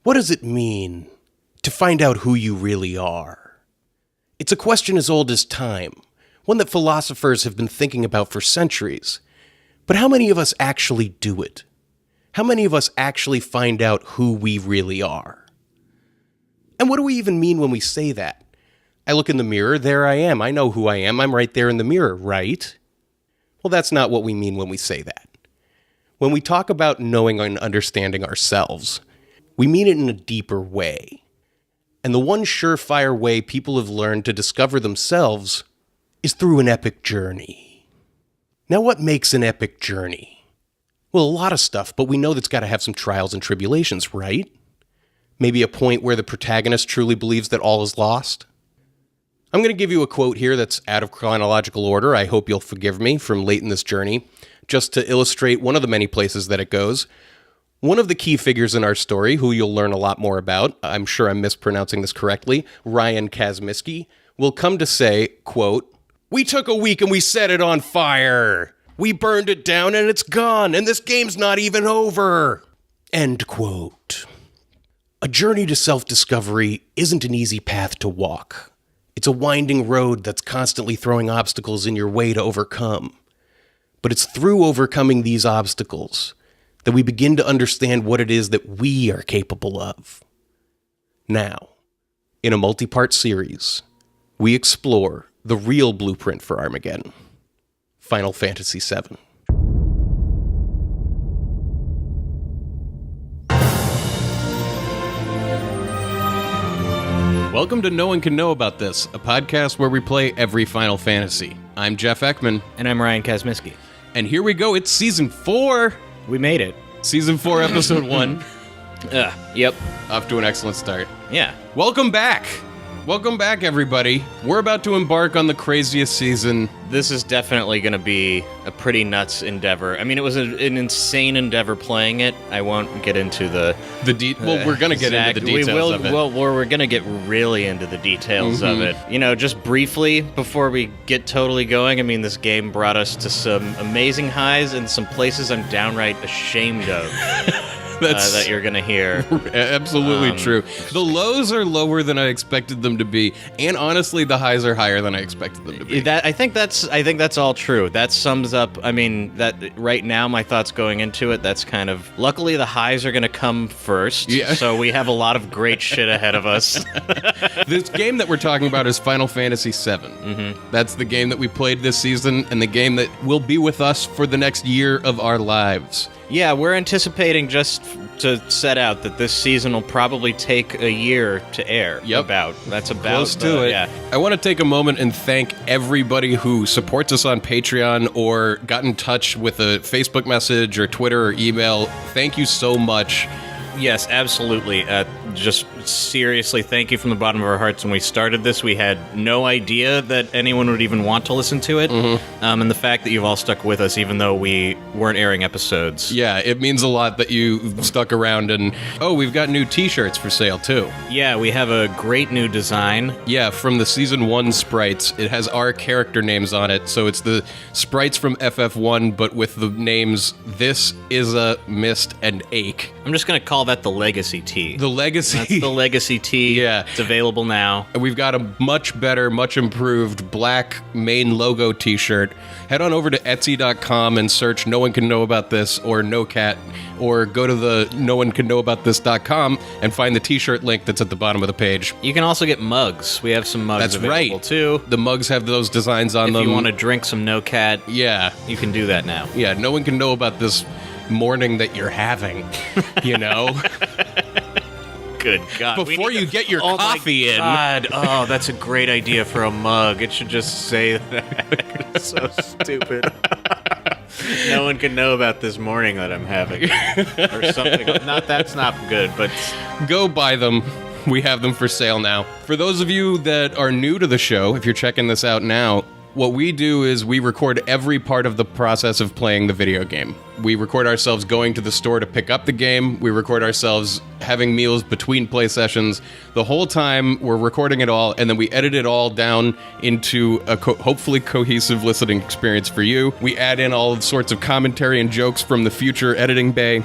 What does it mean to find out who you really are? It's a question as old as time, one that philosophers have been thinking about for centuries. But how many of us actually do it? How many of us actually find out who we really are? And what do we even mean when we say that? I look in the mirror, there I am. I know who I am. I'm right there in the mirror, right? Well, that's not what we mean when we say that. When we talk about knowing and understanding ourselves, we mean it in a deeper way. And the one surefire way people have learned to discover themselves is through an epic journey. Now, what makes an epic journey? Well, a lot of stuff, but we know that's got to have some trials and tribulations, right? Maybe a point where the protagonist truly believes that all is lost? I'm going to give you a quote here that's out of chronological order. I hope you'll forgive me from late in this journey, just to illustrate one of the many places that it goes. One of the key figures in our story, who you'll learn a lot more about, I'm sure I'm mispronouncing this correctly, Ryan Kazmiski, will come to say, quote, "We took a week and we set it on fire. We burned it down and it's gone, and this game's not even over." End quote. A journey to self-discovery isn't an easy path to walk. It's a winding road that's constantly throwing obstacles in your way to overcome. But it's through overcoming these obstacles that we begin to understand what it is that we are capable of. Now, in a multi-part series, we explore the real blueprint for Armageddon, Final Fantasy VII. Welcome to No One Can Know About This, a podcast where we play every Final Fantasy. I'm Jeff Ekman. And I'm Ryan Kazmiski. And here we go, it's Season 4! We made it. Season 4, Episode 1. Yep. Off to an excellent start. Yeah. Welcome back! Welcome back, everybody. We're about to embark on the craziest season. This is definitely going to be a pretty nuts endeavor. I mean, it was an insane endeavor playing it. I won't get into the... Well, we're going to get into the details of it. Well, we're going to get really into the details of it. You know, just briefly, before we get totally going, I mean, this game brought us to some amazing highs and some places I'm downright ashamed of. That you're going to hear. Absolutely true. The lows are lower than I expected them to be, and honestly, the highs are higher than I expected them to be. I think that's all true. That sums up, I mean, that right now, my thoughts going into it, that's kind of... Luckily, the highs are going to come first, so we have a lot of great shit ahead of us. This game that we're talking about is Final Fantasy VII. Mm-hmm. That's the game that we played this season, and the game that will be with us for the next year of our lives. Yeah, we're anticipating, just to set out, that this season will probably take a year to air. Yep. That's about close to it. Yeah. I want to take a moment and thank everybody who supports us on Patreon or got in touch with a Facebook message or Twitter or email. Thank you so much. Yes, absolutely. Just seriously, thank you from the bottom of our hearts. When we started this, we had no idea that anyone would even want to listen to it. Mm-hmm. And the fact that you've all stuck with us, even though we weren't airing episodes. Yeah, it means a lot that you stuck around. And, we've got new t-shirts for sale, too. Yeah, we have a great new design. Yeah, from the Season 1 sprites. It has our character names on it. So it's the sprites from FF1, but with the names This, Isa, Mist, and Ache. I'm just going to call that the Legacy Tee. The Legacy. That's the Legacy Tee. Yeah. It's available now. We've got a much better, much improved black main logo t-shirt. Head on over to Etsy.com and search No One Can Know About This or No Cat, or go to the NoOneCanKnowAboutThis.com and find the t-shirt link that's at the bottom of the page. You can also get mugs. We have some mugs available too. The mugs have those designs on them. If you want to drink some No Cat, you can do that now. Yeah, no one can know about this morning that you're having, you know? Good God. Before you get your coffee in. God. Oh, that's a great idea for a mug. It should just say that. It's so stupid. No one can know about this morning that I'm having. Or something. That's not good, but... Go buy them. We have them for sale now. For those of you that are new to the show, if you're checking this out now, what we do is we record every part of the process of playing the video game. We record ourselves going to the store to pick up the game. We record ourselves having meals between play sessions. The whole time we're recording it all, and then we edit it all down into a hopefully cohesive listening experience for you. We add in all sorts of commentary and jokes from the future editing bay,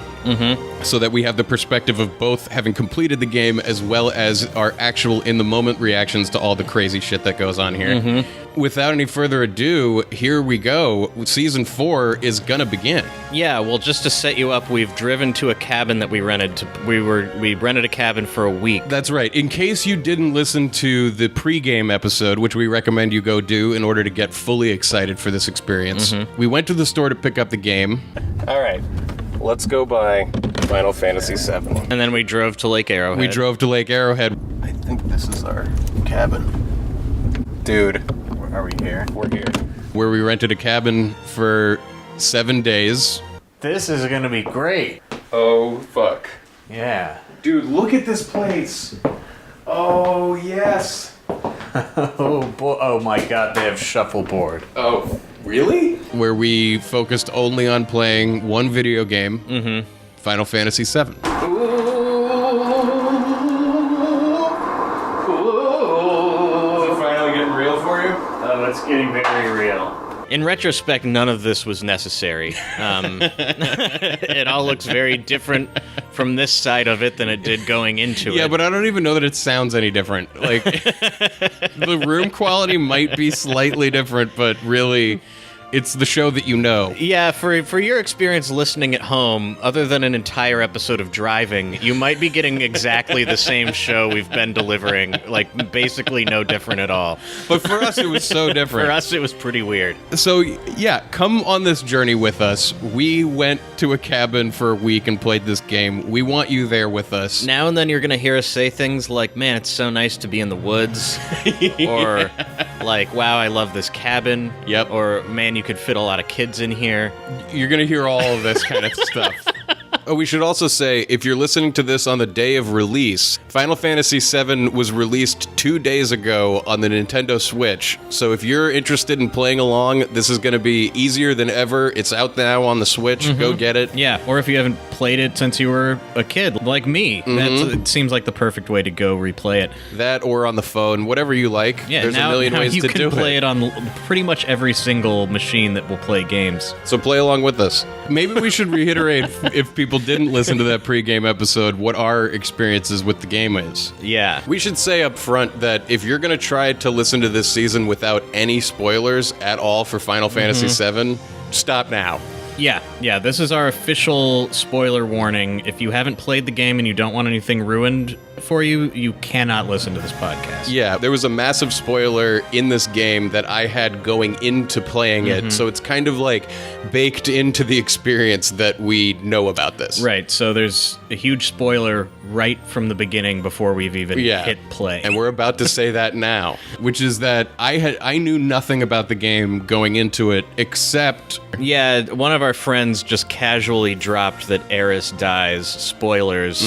so that we have the perspective of both having completed the game as well as our actual in-the-moment reactions to all the crazy shit that goes on here. Without any further ado, here we go. Season 4 is gonna begin. Yeah, well, just to set you up, we've driven to a cabin that we rented. We rented a cabin for a week. That's right. In case you didn't listen to the pre-game episode, which we recommend you go do in order to get fully excited for this experience, we went to the store to pick up the game. All right, let's go buy Final Fantasy VII. And then we drove to Lake Arrowhead. We drove to Lake Arrowhead. I think this is our cabin. Dude, are we here? We're here. Where we rented a cabin for 7 days. This is gonna be great. Oh, fuck. Yeah. Dude, look at this place. Oh, yes. Oh boy. Oh my god, they have shuffleboard. Oh, really? Where we focused only on playing one video game, Final Fantasy VII. Oh, it's getting very real. In retrospect, none of this was necessary. It all looks very different from this side of it than it did going into it. Yeah, but I don't even know that it sounds any different. Like, the room quality might be slightly different, but really, it's the show that you know. Yeah, for your experience listening at home, other than an entire episode of driving, you might be getting exactly the same show we've been delivering, like basically no different at all. But for us, it was so different. For us, it was pretty weird. So, yeah, come on this journey with us. We went to a cabin for a week and played this game. We want you there with us. Now and then you're going to hear us say things like, man, it's so nice to be in the woods. Or like, wow, I love this cabin. Yep. Or, man, you could fit a lot of kids in here. You're going to hear all of this kind of stuff. Oh, we should also say, if you're listening to this on the day of release, Final Fantasy VII was released 2 days ago on the Nintendo Switch. So if you're interested in playing along, this is going to be easier than ever. It's out now on the Switch. Go get it. Yeah, or if you haven't played it since you were a kid, like me, it seems like the perfect way to go replay it. That or on the phone, whatever you like. Yeah, There's a million ways you to can do play it. it on pretty much every single machine that will play games. So play along with us. Maybe we should reiterate, if people didn't listen to that pre-game episode, what our experiences with the game is. Yeah. We should say up front that if you're going to try to listen to this season without any spoilers at all for Final Fantasy VII, stop now. Yeah, this is our official spoiler warning. If you haven't played the game and you don't want anything ruined for you, you cannot listen to this podcast. Yeah, there was a massive spoiler in this game that I had going into playing it, so it's kind of like baked into the experience that we know about this. Right, so there's a huge spoiler right from the beginning before we've even hit play. And we're about to say that now, which is that I knew nothing about the game going into it, except... Yeah, one of our friends just casually dropped that Eris dies. Spoilers.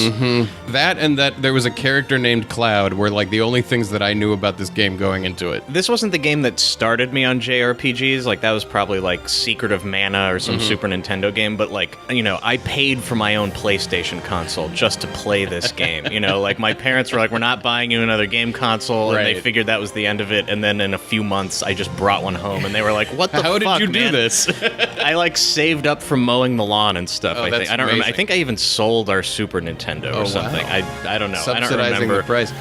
That and that there was a character named Cloud were like the only things that I knew about this game going into it. This wasn't the game that started me on JRPGs. Like, that was probably like Secret of Mana or some Super Nintendo game. But like, you know, I paid for my own PlayStation console just to play this game. You know, like my parents were like, we're not buying you another game console. And they figured that was the end of it. And then in a few months, I just brought one home. And they were like, what the fuck, How did you do man? this? I like saved up from mowing the lawn and stuff. Oh, I think that's I don't remember. I amazing. think I even sold our Super Nintendo or something. Wow. I don't know. I don't Subsidizing remember. the price.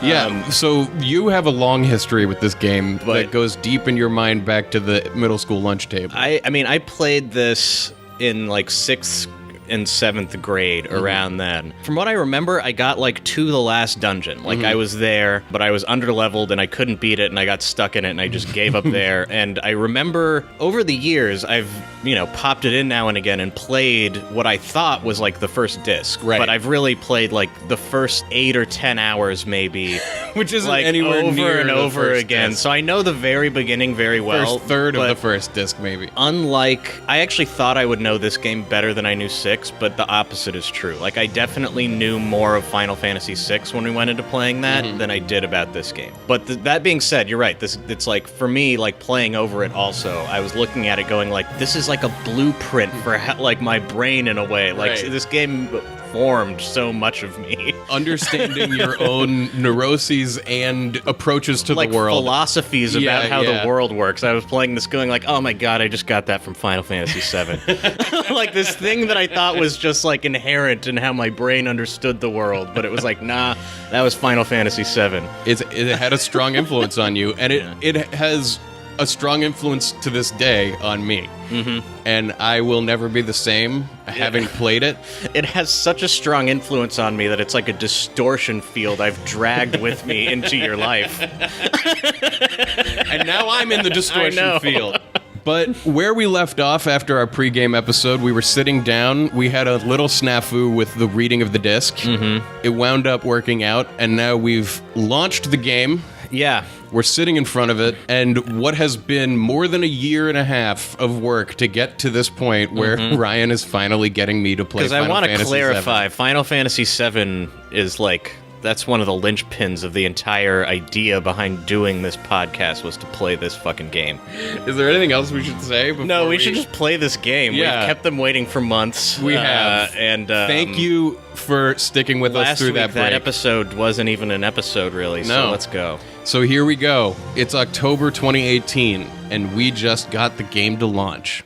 Yeah, so you have a long history with this game that goes deep in your mind back to the middle school lunch table. I mean, I played this in like 6th and 7th grade around then. From what I remember, I got like to the last dungeon. Like I was there, but I was underleveled and I couldn't beat it and I got stuck in it and I just gave up there. And I remember over the years, I've, you know, popped it in now and again and played what I thought was like the first disc. Right. But I've really played like the first 8 or 10 hours maybe. Which isn't like anywhere over near and the over first again. disc. So I know the very beginning very well. First third of but the first disc, maybe. Unlike, I actually thought I would know this game better than I knew 6, but the opposite is true. Like, I definitely knew more of Final Fantasy VI when we went into playing that than I did about this game. But that being said, you're right. It's like, for me, like, playing over it also, I was looking at it going like, this is like a blueprint for, like, my brain in a way. Like, Right. this game transformed so much of me. Understanding your own neuroses and approaches to Like the world. philosophies about how yeah. the world works. I was playing this going like, oh my god, I just got that from Final Fantasy VII. Like this thing that I thought was just like inherent in how my brain understood the world, but it was like, nah, that was Final Fantasy VII. It had a strong influence on you, and it has a strong influence to this day on me. Mm-hmm. And I will never be the same having played it. It has such a strong influence on me that it's like a distortion field I've dragged with me into your life. And now I'm in the distortion I know. field. But where we left off after our pregame episode, we were sitting down. We had a little snafu with the reading of the disc. Mm-hmm. It wound up working out, and now we've launched the game. Yeah. We're sitting in front of it, and what has been more than a year and a half of work to get to this point where Ryan is finally getting me to play Because Final I want to Fantasy clarify, VII. Final Fantasy VII is like, that's one of the linchpins of the entire idea behind doing this podcast was to play this fucking game. Is there anything else we should say? No, we should just play this game. Yeah. We've kept them waiting for months. We have. And Thank you for sticking with us last through week, that break. that episode wasn't even an episode, really, so No. let's go. So here we go. It's October 2018, and we just got the game to launch.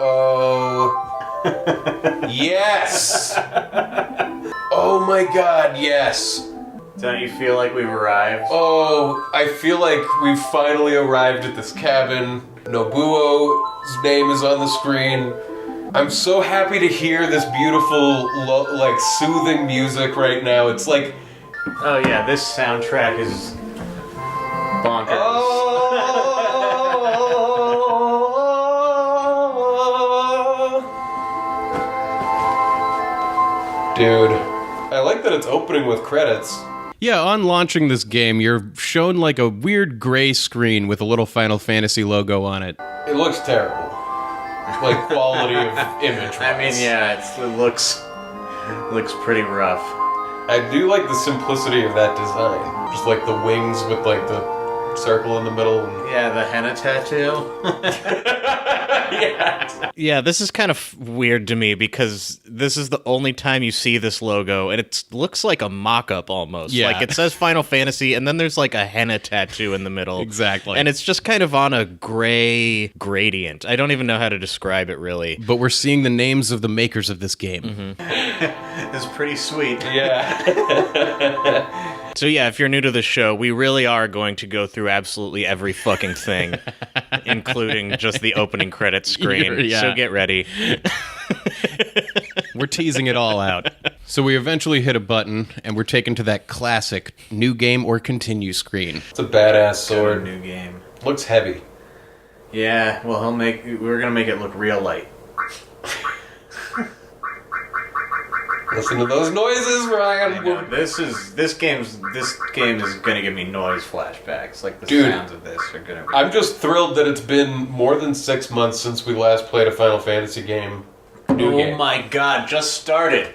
Oh. Yes! Oh my god, yes! Don't you feel like we've arrived? Oh, I feel like we've finally arrived at this cabin. Nobuo's name is on the screen. I'm so happy to hear this beautiful, like, soothing music right now. It's like... Oh yeah, this soundtrack is bonkers. Dude, I like that it's opening with credits. Yeah, on launching this game, you're shown like a weird gray screen with a little Final Fantasy logo on it. It looks terrible. Like quality of image. I mean, yeah, it looks pretty rough. I do like the simplicity of that design. Just like the wings with like the circle in the middle. And... Yeah, the henna tattoo. yeah. Yeah, this is kind of weird to me because this is the only time you see this logo, and it looks like a mock-up almost. Yeah. Like, it says Final Fantasy, and then there's like a henna tattoo in the middle. Exactly. And it's just kind of on a gray gradient. I don't even know how to describe it, really. But we're seeing the names of the makers of this game. Mm-hmm. It's pretty sweet. Yeah. So yeah, if you're new to the show, we really are going to go through absolutely every fucking thing, including just the opening credits screen. Yeah. So get ready. We're teasing it all out. So we eventually hit a button, and we're taken to that classic new game or continue screen. It's a badass sword. New game. Looks heavy. Yeah, well, we're gonna make it look real light. Listen to those noises, Ryan. This game is gonna give me noise flashbacks. Like the Dude, sounds of this are gonna. I'm just thrilled that it's been more than 6 months since we last played a Final Fantasy game. New Oh game. my god! Just started.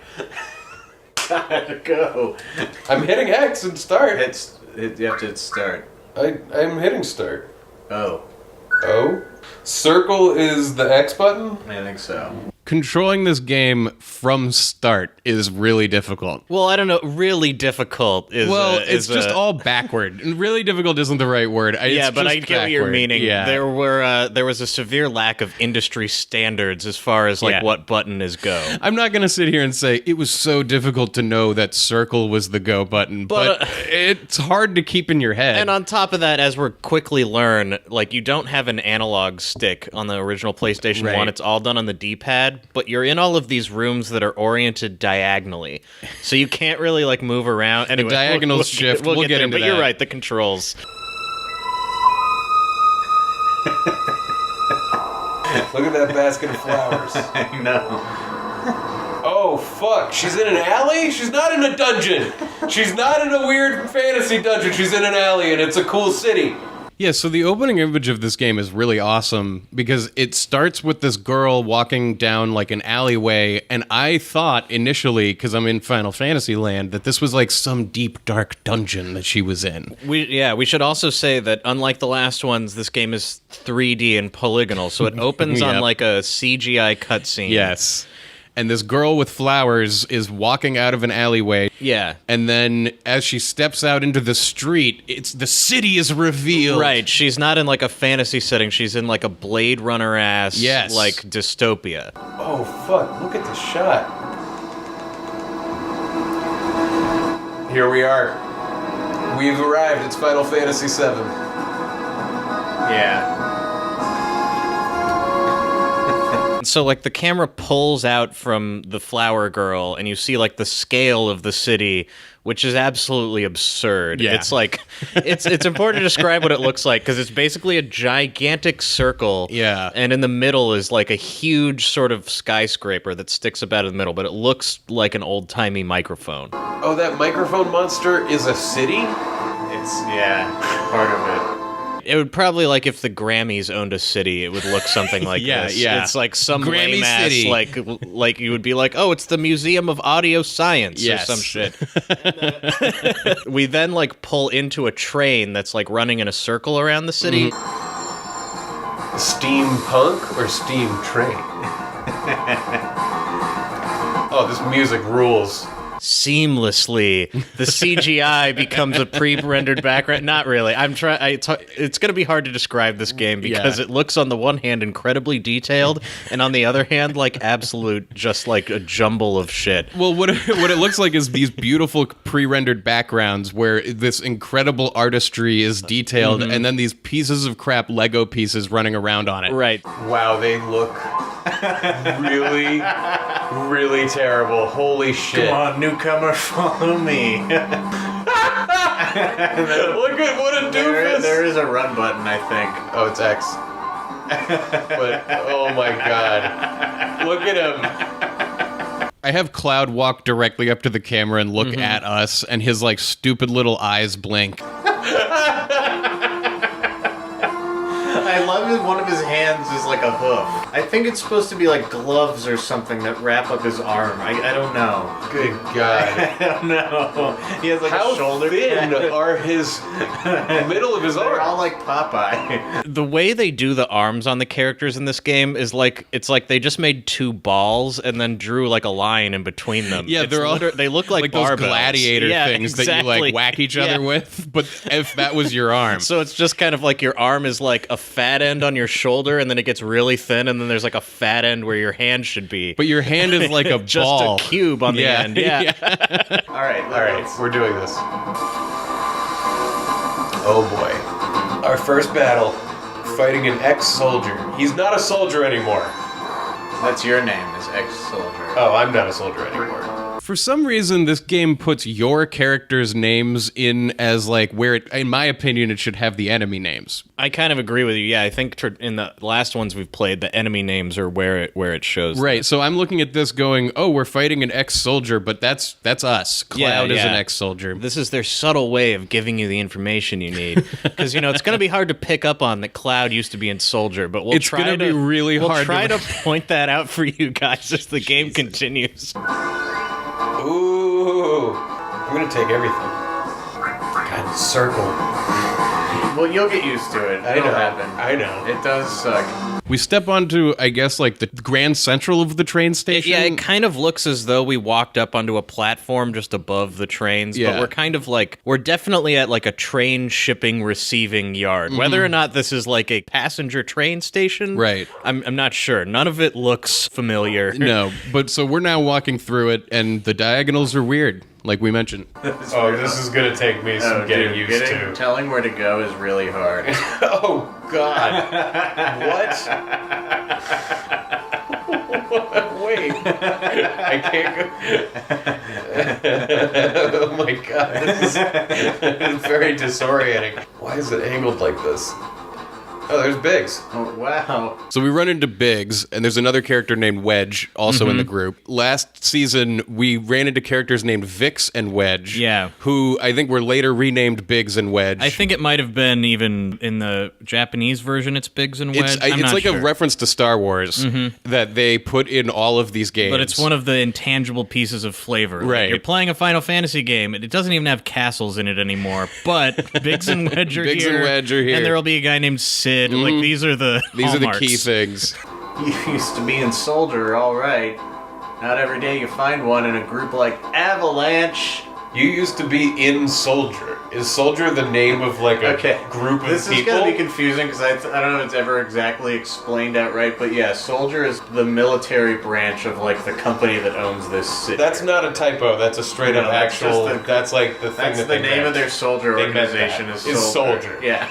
Gotta go. I'm hitting X and start. You have to hit start. I'm hitting start. Oh, Oh? Circle is the X button? I think so. Controlling this game from start is really difficult. Well, I don't know. Really difficult is It's just all backward. And really difficult isn't the right word. Yeah, but I get what you're backward. meaning. Yeah. There was a severe lack of industry standards as far as like Yeah. what button is go. I'm not going to sit here and say it was so difficult to know that circle was the go button, but it's hard to keep in your head. And on top of that, as we're quickly learn, like you don't have an analog stick on the original PlayStation Right. 1. It's all done on the D-pad, but you're in all of these rooms that are oriented diagonally. So you can't really like move around. Anyway, diagonals shift. We'll get there, into but you're that. right, the controls. Look at that basket of flowers. I know. Oh, fuck. She's in an alley? She's not in a dungeon. She's not in a weird fantasy dungeon. She's in an alley, and it's a cool city. Yeah, so the opening image of this game is really awesome because it starts with this girl walking down like an alleyway, and I thought initially, because I'm in Final Fantasy land, that this was like some deep, dark dungeon that she was in. We should also say that unlike the last ones, this game is 3D and polygonal, so it opens on Yep. like a CGI cutscene. Yes. and this girl with flowers is walking out of an alleyway. Yeah. And then as she steps out into the street, the city is revealed. Right, she's not in like a fantasy setting, she's in like a Blade Runner-ass, Yes. like, dystopia. Oh, fuck. Look at the shot. Here we are. We've arrived. It's Final Fantasy VII. Yeah. So, like, the camera pulls out from the flower girl, and you see, like, the scale of the city, which is absolutely absurd. Yeah. It's like, it's important to describe what it looks like, because it's basically a gigantic circle. Yeah. And in the middle is, like, a huge sort of skyscraper that sticks up out of the middle, but it looks like an old-timey microphone. Oh, that microphone monster is a city? It's, yeah, part of it. It would probably, like, if the Grammys owned a city, it would look something like Yeah, this. yeah. It's like some Grammy lame-ass, City. like you would be like, oh, it's the Museum of Audio Science Yes. or some shit. We then, like, pull into a train that's, like, running in a circle around the city. Steampunk or steam train? Oh, this music rules. Seamlessly, the CGI becomes a pre-rendered background. Not really. I'm trying. It's going to be hard to describe this game because it looks, on the one hand, incredibly detailed, and on the other hand, like absolute, just like a jumble of shit. Well, what it looks like is these beautiful pre-rendered backgrounds where this incredible artistry is detailed, and then these pieces of crap Lego pieces running around on it. Right. Wow, they look really, really terrible. Holy shit. Come on, newcomer, follow me. Look at what a doofus. There is a run button, I think. Oh, it's X. But, oh my god. Look at him. I have Cloud walk directly up to the camera and look at us, and his like stupid little eyes blink. I love that one of his hands is like a hoof. I think it's supposed to be like gloves or something that wrap up his arm. I don't know. Good god. I don't know. He has like How a shoulder thin pad. are his middle of his They're all arm? like Popeye. The way they do the arms on the characters in this game is like, it's like they just made two balls and then drew like a line in between them. Yeah, It's they're all they look like those barbells. gladiator Yeah, things that you exactly. like whack each other Yeah. with. But if that was your arm, So it's just kind of like your arm is like a fat end on your shoulder, and then it gets really thin, and then there's like a fat end where your hand should be. but your hand is like a just ball. a cube on the end. Yeah. All right, We're doing this. Oh boy. Our first battle, fighting an ex-soldier. He's not a soldier anymore. That's your name, is ex-soldier. Oh, I'm not a soldier anymore. For some reason, this game puts your characters' names in as like where it, in my opinion, it should have the enemy names. I kind of agree with you. Yeah, I think in the last ones we've played, the enemy names are where it shows. Right. So I'm looking at this going, oh, we're fighting an ex-soldier, but that's us. Cloud is an ex-soldier. This is their subtle way of giving you the information you need. Because, it's going to be hard to pick up on that Cloud used to be in Soldier, but we'll It's try gonna be really we'll hard try to- to point that out for you guys as the game continues. Ooh. I'm gonna take everything. God, circle. Well, you'll get used to it. I It'll know. happen. I know. It does suck. We step onto, I guess, like the grand central of the train station. Yeah, it kind of looks as though we walked up onto a platform just above the trains, Yeah. but we're kind of like, we're definitely at like a train shipping receiving yard. Whether or not this is like a passenger train station, Right. I'm not sure. None of it looks familiar. No, but so we're now walking through it, and the diagonals are weird, like we mentioned. Oh, this is gonna take me some getting used to. Telling where to go is really hard. Oh God! What? Wait, I can't go. Oh my God! This is very disorienting. Why is it angled like this? Oh, there's Biggs. Oh, wow. So we run into Biggs, and there's another character named Wedge, also in the group. Last season, we ran into characters named Vix and Wedge, Yeah. who I think were later renamed Biggs and Wedge. I think it might have been even in the Japanese version, it's Biggs and Wedge. It's I'm not like sure. a reference to Star Wars that they put in all of these games. But it's one of the intangible pieces of flavor. Like, Right. you're playing a Final Fantasy game, and it doesn't even have castles in it anymore, but Biggs and Wedge are Biggs here. and Wedge are here. And there will be a guy named Sid. Like, these are the These hallmarks. are the key things. You used to be in Soldier, all right. Not every day you find one in a group like Avalanche. You used to be in Soldier. Is Soldier the name of like a group of this people? This is going to be confusing because I don't know if it's ever exactly explained outright, but yeah, Soldier is the military branch of like the company that owns this city. That's not a typo. That's a straight up actual. That's like the thing. That's that the they name meant. of their soldier organization is Soldier. Yeah.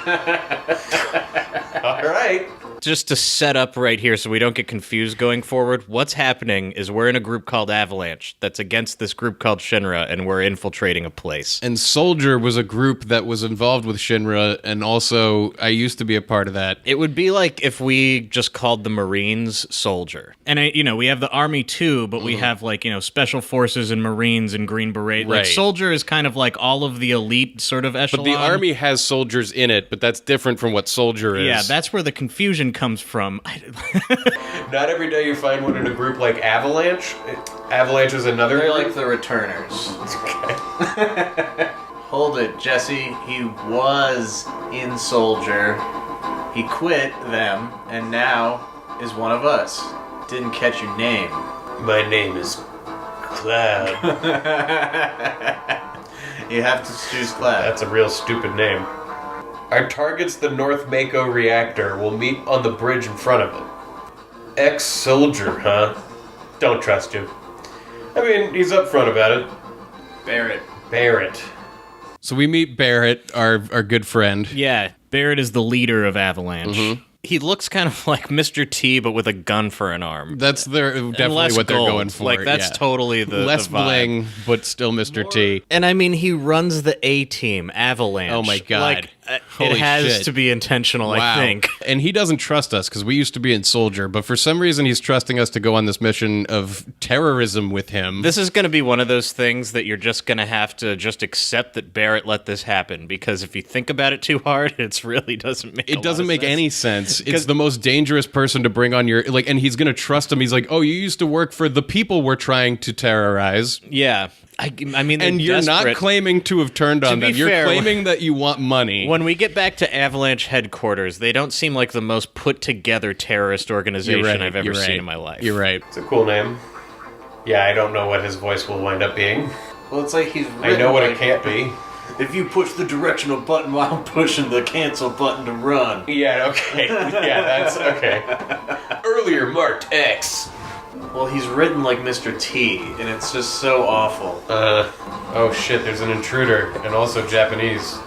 All right. Just to set up right here so we don't get confused going forward, what's happening is we're in a group called Avalanche that's against this group called Shinra, and we're infiltrating a place. And Soldier was a group that was involved with Shinra, and also I used to be a part of that. It would be like if we just called the Marines Soldier. And, we have the Army too, but we have like, Special Forces and Marines and Green Beret. Right. Like Soldier is kind of like all of the elite sort of echelon. But the Army has soldiers in it, but that's different from what Soldier is. Yeah, that's where the confusion comes from. Not every day you find one in a group like Avalanche. Avalanche is another They're group? like the returners. Okay. Hold it, Jesse. He was in Soldier. He quit them, and now is one of us. Didn't catch your name. My name is Cloud. You have to choose Cloud. That's a real stupid name. Our target's the North Mako reactor. We'll meet on the bridge in front of it. Ex-soldier, huh? Don't trust him. I mean, he's upfront about it. Barrett. So we meet Barrett, our good friend. Yeah, Barrett is the leader of Avalanche. He looks kind of like Mr. T, but with a gun for an arm. That's definitely what they're going for. Like, that's totally the less the vibe. bling, but still Mr. T. And I mean, he runs the A-team, Avalanche. Oh my God. Like, Holy it has shit. to be intentional, I think. And he doesn't trust us because we used to be in Soldier, but for some reason he's trusting us to go on this mission of terrorism with him. This is going to be one of those things that you're just going to have to just accept that Barrett let this happen, because if you think about it too hard, it really doesn't make It doesn't make any sense. It's the most dangerous person to bring on your, and he's going to trust him. He's like, oh, you used to work for the people we're trying to terrorize. Yeah. I mean, and you're desperate. not claiming to have turned on them. You're fair, claiming that you want money. When we get back to Avalanche headquarters, they don't seem like the most put-together terrorist organization I've ever seen in my life. You're right. It's a cool name. Yeah, I don't know what his voice will wind up being. Well, it's like he's I know what it can't be. If you push the directional button while pushing the cancel button to run. Yeah, okay. Yeah, that's okay. Earlier marked X. Well, he's written like Mr. T, and it's just so awful. Oh shit, there's an intruder, and also Japanese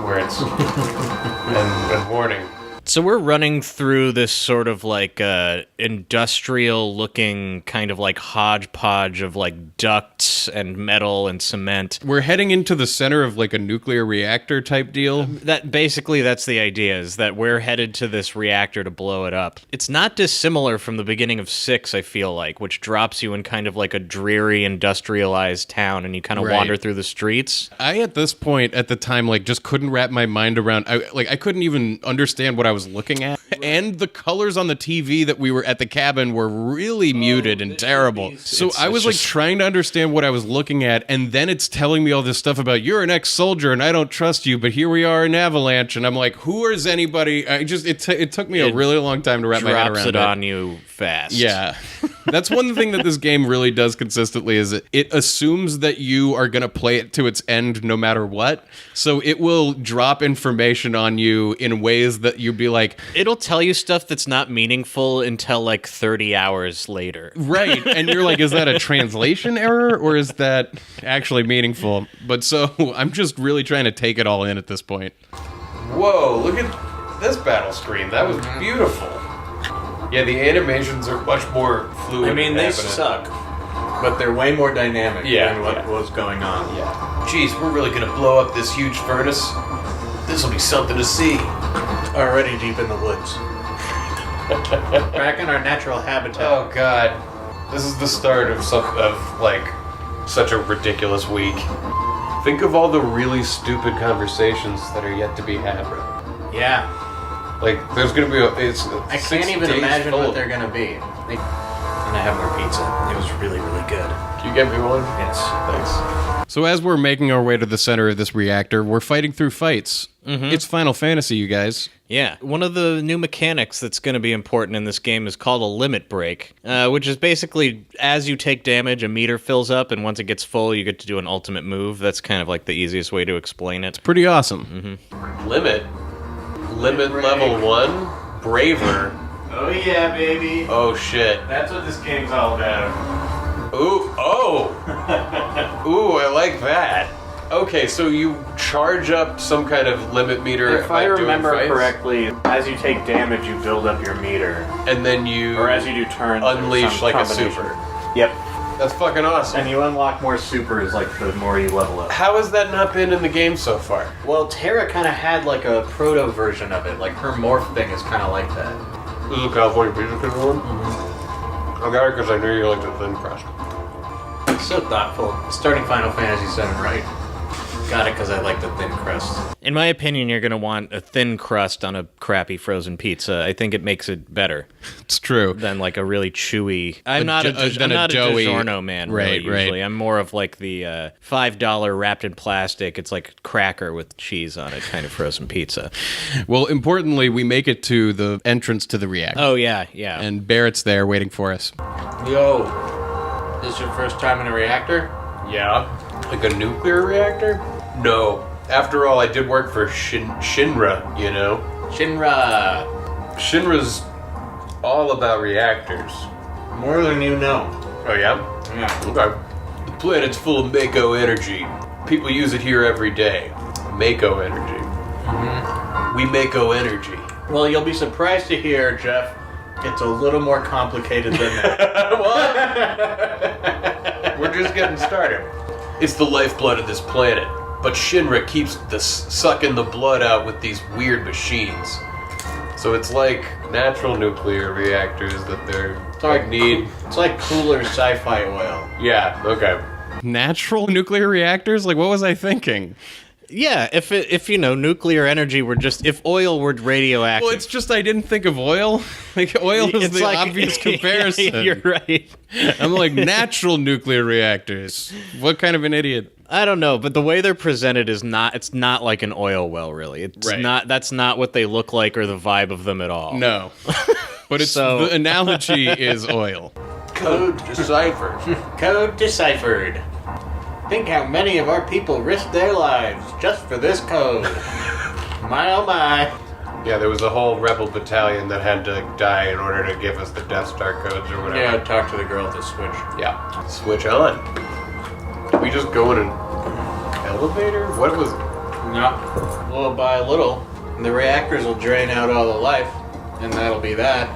words. and warning. So we're running through this sort of like industrial-looking kind of like hodgepodge of like ducts and metal and cement. We're heading into the center of like a nuclear reactor type deal. That's the idea, is that we're headed to this reactor to blow it up. It's not dissimilar from the beginning of 6, I feel like, which drops you in kind of like a dreary industrialized town, and you kind of wander through the streets. I, at this point, at the time, like, just couldn't wrap my mind around, I couldn't even understand what I was looking at. And the colors on the TV that we were at the cabin were really muted and terrible. So I was like trying to understand what I was looking at, and then it's telling me all this stuff about you're an ex-soldier and I don't trust you, but here we are in Avalanche, and I'm like, who is anybody? It took me a really long time to wrap my head around it. Drops it on you fast. Yeah. That's one thing that this game really does consistently, is it assumes that you are going to play it to its end no matter what. So it will drop information on you in ways that you'd be like... It'll tell you stuff that's not meaningful until like 30 hours later. Right. And you're like, is that a translation error or is that actually meaningful? But so I'm just really trying to take it all in at this point. Whoa, look at this battle screen. That was beautiful. Yeah, the animations are much more fluid. I mean, they suck, but they're way more dynamic than what was going on. Yeah. Geez, we're really gonna blow up this huge furnace. This'll be something to see. Already deep in the woods. Back in our natural habitat. Oh God, this is the start of such a ridiculous week. Think of all the really stupid conversations that are yet to be had. Yeah. Like, there's gonna be I can't even imagine what they're gonna be. And I have more pizza. It was really, really good. Can you get me one? Yes. Thanks. So as we're making our way to the center of this reactor, we're fighting through fights. It's Final Fantasy, you guys. Yeah, one of the new mechanics that's going to be important in this game is called a limit break, which is basically as you take damage, a meter fills up, and once it gets full, you get to do an ultimate move. That's kind of like the easiest way to explain it. Pretty awesome. Limit level 1, Braver. Oh yeah, baby. Oh shit. That's what this game's all about. Ooh, oh! Ooh, I like that. Okay, so you charge up some kind of limit meter. If I remember doing fights, correctly, as you take damage, you build up your meter. and then you Or as you do turns, unleash some like a combination. super. Yep. That's fucking awesome. And you unlock more supers like the more you level up. How has that not been in the game so far? Well, Terra kind of had like a proto version of it. Like her morph thing is kind of like that. This is a California Pizza Kitchen one? I got it because I knew you liked the thin crust. So thoughtful. Starting Final Fantasy VII right. Got it because I like the thin crust. In my opinion, you're going to want a thin crust on a crappy frozen pizza. I think it makes it better It's true. than like a really chewy. I'm A not jo- a, than I'm a not a doughy- DiGiorno man, Right, really, right. usually. I'm more of like the $5 wrapped in plastic. It's like cracker with cheese on it kind of frozen pizza. Well, importantly, we make it to the entrance to the reactor. Oh, yeah, yeah. And Barrett's there waiting for us. Yo, this is your first time in a reactor? Yeah. Like a nuclear reactor? No. After all, I did work for Shinra, you know? Shinra. Shinra's all about reactors. More than you know. Oh, yeah? Yeah. Okay. The planet's full of Mako energy. People use it here every day. Mako energy. We Mako energy. Well, you'll be surprised to hear, Jeff, it's a little more complicated than that. What? We're just getting started. It's the lifeblood of this planet, but Shinra keeps sucking the blood out with these weird machines. So it's like natural nuclear reactors that they're need. It's like cooler sci-fi oil. Yeah, okay. Natural nuclear reactors? Like, what was I thinking? Yeah, if you know, nuclear energy were just, if oil were radioactive. Well, it's just I didn't think of oil. Like, oil is It's the like- obvious comparison. You're right. I'm like, natural nuclear reactors. What kind of an idiot? I don't know, but the way they're presented is not, it's not like an oil well, really. It's Right. not, that's not what they look like or the vibe of them at all. No. But it's So- the analogy is oil. Code deciphered. Code deciphered. Think how many of our people risked their lives just for this code. My oh my. Yeah, there was a whole rebel battalion that had to die in order to give us the Death Star codes or whatever. Yeah, talk to the girl at the switch. Yeah. Switch on. Did we just go in an elevator? What was... No. Little by little, the reactors will drain out all the life, and that'll be that.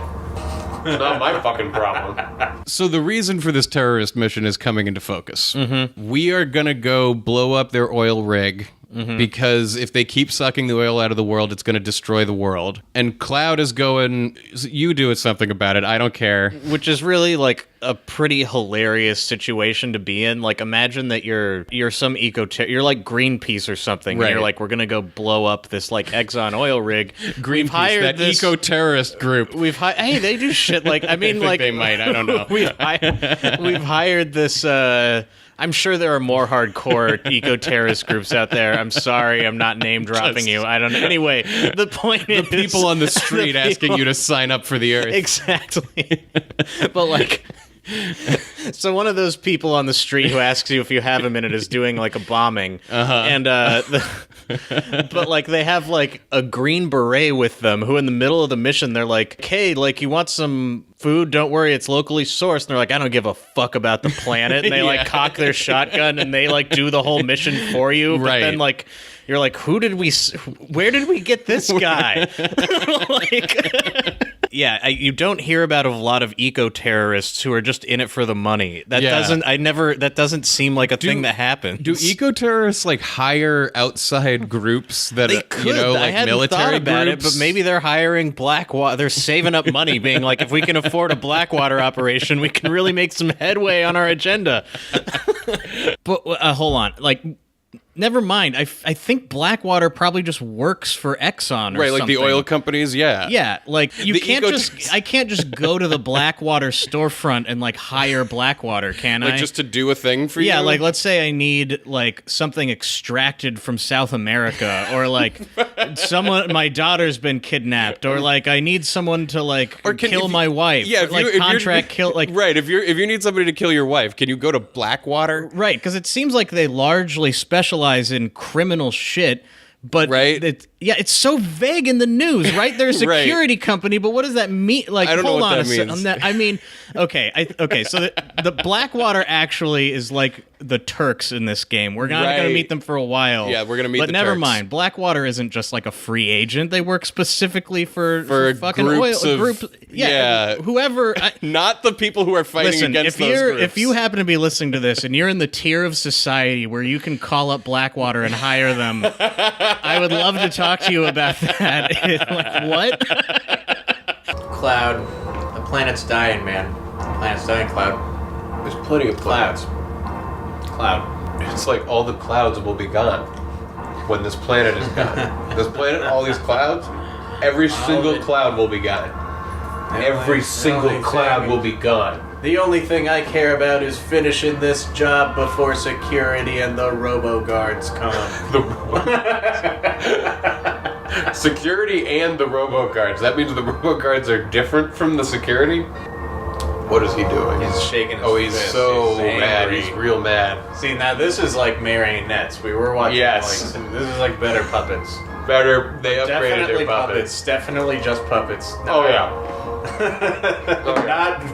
It's not my fucking problem. So the reason for this terrorist mission is coming into focus. We are gonna go blow up their oil rig. Because if they keep sucking the oil out of the world, it's going to destroy the world. And Cloud is going, you do something about it, I don't care. Which is really like a pretty hilarious situation to be in. Like, imagine that you're some you're like Greenpeace or something. Right. And you're like, we're gonna go blow up this like Exxon oil rig. Greenpeace, that eco-terrorist group. Hey, they do shit like, I mean, think like they might, I don't know. we've hired this. I'm sure there are more hardcore eco-terrorist groups out there. I'm sorry, I'm not name dropping you. I don't know. Anyway, the point is, People on the street asking you to sign up for the Earth. Exactly. But like, so one of those people on the street who asks you if you have a minute is doing like a bombing, and but like they have like a green beret with them who in the middle of the mission they're like, hey, like you want some food? Don't worry, it's locally sourced. And they're like, I don't give a fuck about the planet. And they like cock their shotgun and they like do the whole mission for you. But Right. then like you're like, where did we get this guy? Like. Yeah, you don't hear about a lot of eco-terrorists who are just in it for the money. That doesn't seem like a thing that happens. Do eco-terrorists like hire outside groups that They could. you know, I like hadn't military thought about groups? it, but maybe they're hiring Blackwater. They're saving up money, being like, if we can afford a Blackwater operation, we can really make some headway on our agenda. But hold on, like. Never mind. I think Blackwater probably just works for Exxon or Right, like something. the oil companies, yeah. Yeah, like you The can't I can't just go to the Blackwater storefront and like hire Blackwater, can I? Like just to do a thing for you? Yeah, like let's say I need like something extracted from South America, or like my daughter's been kidnapped, or like I need someone to like kill my wife. Yeah, or, like contract kill like right. If you need somebody to kill your wife, can you go to Blackwater? Right, because it seems like they largely specialize in criminal shit. But right? It's so vague in the news, right? They're a security company, but what does that mean? Like, I don't know what that means. I mean, okay, so the Blackwater actually is like the Turks in this game. We're not going to meet them for a while. Yeah, we're going to meet. But never mind. Blackwater isn't just like a free agent. They work specifically for fucking groups oil of group. Yeah, whoever. Not the people who are fighting against those groups. If you happen to be listening to this and you're in the tier of society where you can call up Blackwater and hire them, I would love to talk to you about that. Like, what? Cloud. The planet's dying, man. The planet's dying, Cloud. There's plenty of Clouds. Cloud. It's like all the clouds will be gone when this planet is gone. This planet, all these clouds, every single cloud will be gone. Every single cloud will be gone. The only thing I care about is finishing this job before security and the robo-guards come. Security and the robo-guards. That means the robo-guards are different from the security? What is he doing? He's shaking his he's fist. so He's mad. angry. He's real mad. See, now this is like marionettes. We were watching Yes. this is like better puppets. Better, they upgraded Definitely their puppets. Definitely just puppets. Oh, yeah.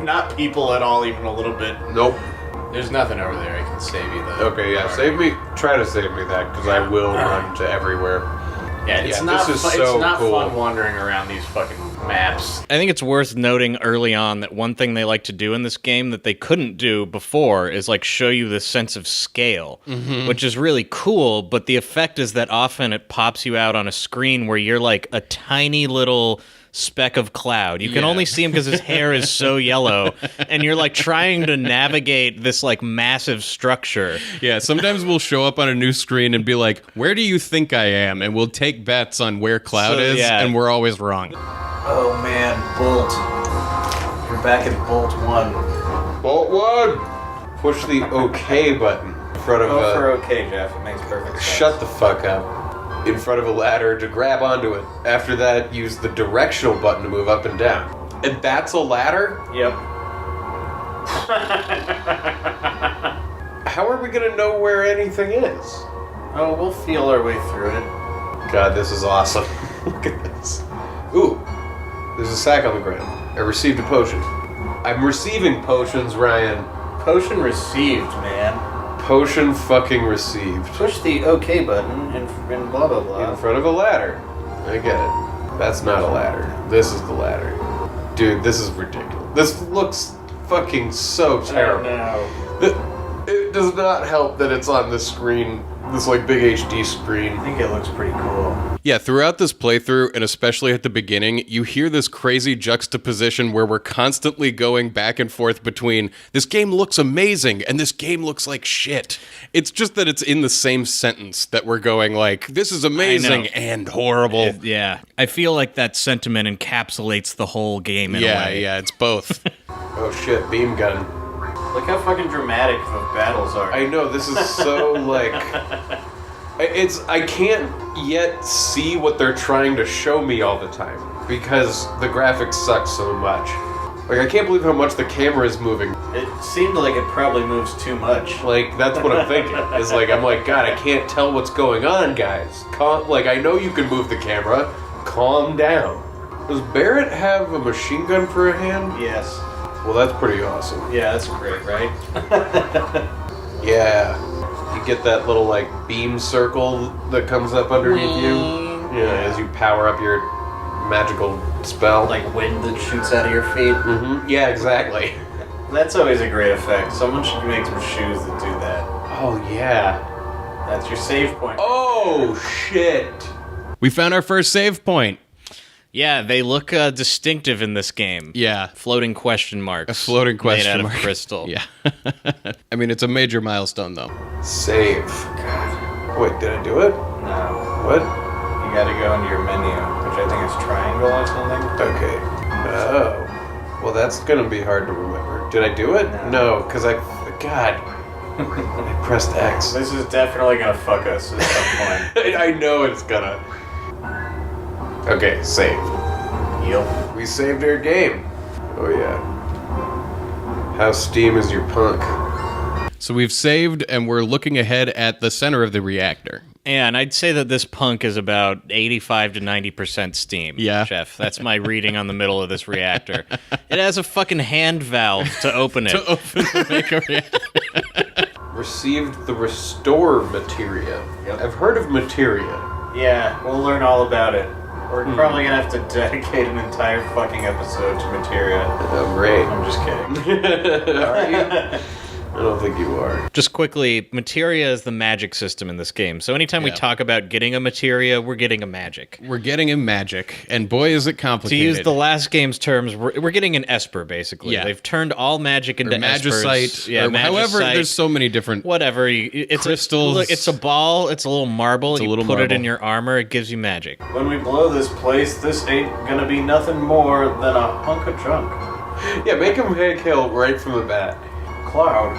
Not people at all, even a little bit. Nope. There's nothing over there. I can save you though. Okay, yeah, save me. Try to save me that, because I will run to everywhere. Yeah, it's Yeah, not. this is It's so not cool. fun wandering around these fucking maps. I think it's worth noting early on that one thing they like to do in this game that they couldn't do before is like show you this sense of scale, which is really cool, but the effect is that often it pops you out on a screen where you're like a tiny little speck of cloud. You can only see him because his hair is so yellow, and you're like trying to navigate this like massive structure. Yeah, sometimes we'll show up on a new screen and be like, where do you think I am? And we'll take bets on where Cloud is, and we're always wrong. Oh man, Bolt. We're back at Bolt 1. Bolt 1! Push the OK button in front of Go for okay, Jeff. It makes perfect sense. Shut the fuck up. In front of a ladder to grab onto it. After that, use the directional button to move up and down. And that's a ladder? Yep. How are we gonna know where anything is? Oh, we'll feel our way through it. God, this is awesome. Look at this. Ooh, there's a sack on the ground. I received a potion. I'm receiving potions, Ryan. Potion received, man. Potion fucking received. Push the OK button and blah blah blah. In front of a ladder. I get it. That's not a ladder. This is the ladder. Dude, this is ridiculous. This looks fucking so terrible. It does not help that it's on this screen, this like big HD screen. I think it looks pretty cool. Yeah, throughout this playthrough, and especially at the beginning, you hear this crazy juxtaposition where we're constantly going back and forth between this game looks amazing and this game looks like shit. It's just that it's in the same sentence that we're going like, this is amazing and horrible. Yeah. I feel like that sentiment encapsulates the whole game in a way. Yeah, it's both. Oh shit, beam gun. Look how fucking dramatic the battles are. I know, this is so like... I can't yet see what they're trying to show me all the time because the graphics suck so much. Like, I can't believe how much the camera is moving. It seemed like it probably moves too much. Like, that's what I'm thinking. Is like, I'm like, God, I can't tell what's going on, guys. Like, I know you can move the camera. Calm down. Does Barrett have a machine gun for a hand? Yes. Well, that's pretty awesome. Yeah, that's great, right? Yeah. You get that little, like, beam circle that comes up underneath you. Yeah, as you power up your magical spell. Like wind that shoots out of your feet. Mm-hmm. Yeah, exactly. That's always a great effect. Someone should make some shoes that do that. Oh, yeah. That's your save point. Oh, shit. We found our first save point. Yeah, they look distinctive in this game. Yeah. Floating question marks. A floating question made out mark. of crystal. Yeah. I mean, it's a major milestone, though. Save. God. Wait, did I do it? No. What? You gotta go into your menu, which I think is triangle or something. Okay. Oh. Well, that's gonna be hard to remember. Did I do it? No, because God. I pressed X. This is definitely gonna fuck us at some point. I know it's gonna. Okay, save. Yep. We saved our game. Oh yeah. How steam is your punk? So we've saved, and we're looking ahead at the center of the reactor. And I'd say that this punk is about 85 to 90% steam. Yeah. Chef. That's my reading on the middle of this reactor. It has a fucking hand valve to open it. To open the Mako reactor. Received the restore materia. Yep. I've heard of materia. Yeah, we'll learn all about it. We're probably gonna have to dedicate an entire fucking episode to materia. Oh, great. I'm just kidding. Are you? I don't think you are. Just quickly, materia is the magic system in this game. So anytime we talk about getting a materia, we're getting a magic. We're getting a magic, and boy, is it To complicated. use the last game's terms, we're getting an esper, basically. Yeah. They've turned all magic into or magicite. espers. Yeah, Or however, magicite. there's so many different... Whatever. It's crystals. It's a ball. It's a little marble. It's a you little put it marble. in your armor. It gives you magic. When we blow this place, this ain't gonna be nothing more than a hunk of junk. Yeah, make him Hank Hill right from the bat. Cloud,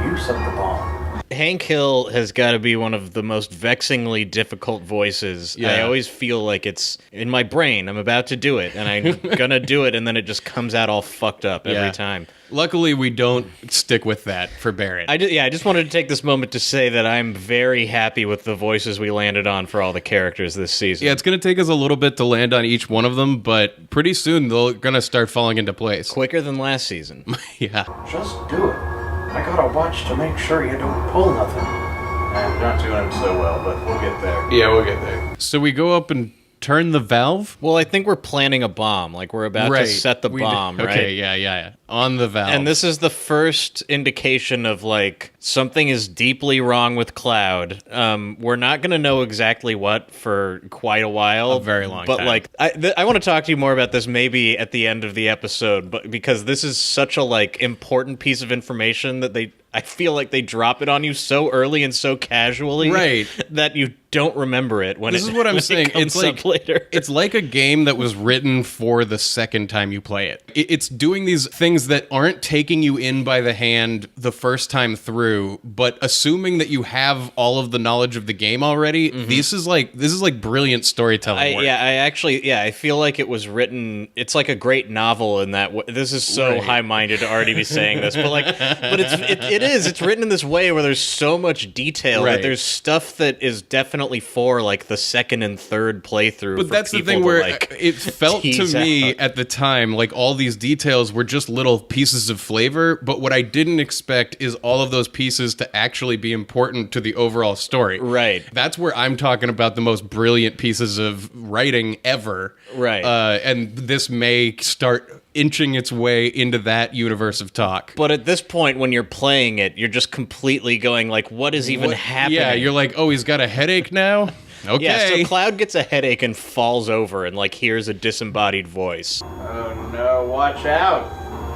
you set the bomb. Hank Hill has got to be one of the most vexingly difficult voices. Yeah. I always feel like it's in my brain. I'm about to do it, and I'm gonna do it, and then it just comes out all fucked up every time. Luckily, we don't stick with that for Barrett. I just wanted to take this moment to say that I'm very happy with the voices we landed on for all the characters this season. Yeah, it's going to take us a little bit to land on each one of them, but pretty soon they're going to start falling into place. Quicker than last season. Yeah. Just do it. I gotta watch to make sure you don't pull nothing. I'm not doing them so well, but we'll get there. Yeah, we'll get there. So we go up and turn the valve? Well, I think we're planning a bomb. Like, we're about to set the bomb, right? Okay, yeah. On the valve. And this is the first indication of, like, something is deeply wrong with Cloud. We're not going to know exactly what for quite a while. A very long time. But, like, I want to talk to you more about this maybe at the end of the episode, but because this is such a, like, important piece of information that I feel like they drop it on you so early and so casually, Right. that you don't remember it when This is what I'm saying. Comes It's like up later. It's like a game that was written for the second time you play it. It's doing these things that aren't taking you in by the hand the first time through, but assuming that you have all of the knowledge of the game already. This is like brilliant storytelling work. I feel like it was written. It's like a great novel in that. This is so high-minded to already be saying this, but it's written in this way where there's so much detail that there's stuff that is definitely for like the second and third playthrough. But for that's the people thing to, where like, it felt to tease me out. at the time like all these details were just little pieces of flavor, but what I didn't expect is all of those pieces to actually be important to the overall story. Right. That's where I'm talking about the most brilliant pieces of writing ever. Right. And this may start inching its way into that universe of talk. But at this point, when you're playing it, you're just completely going like, "What is even happening?" Yeah, you're like, oh, he's got a headache now? Okay. Yeah, so Cloud gets a headache and falls over and like hears a disembodied voice. Oh no, watch out.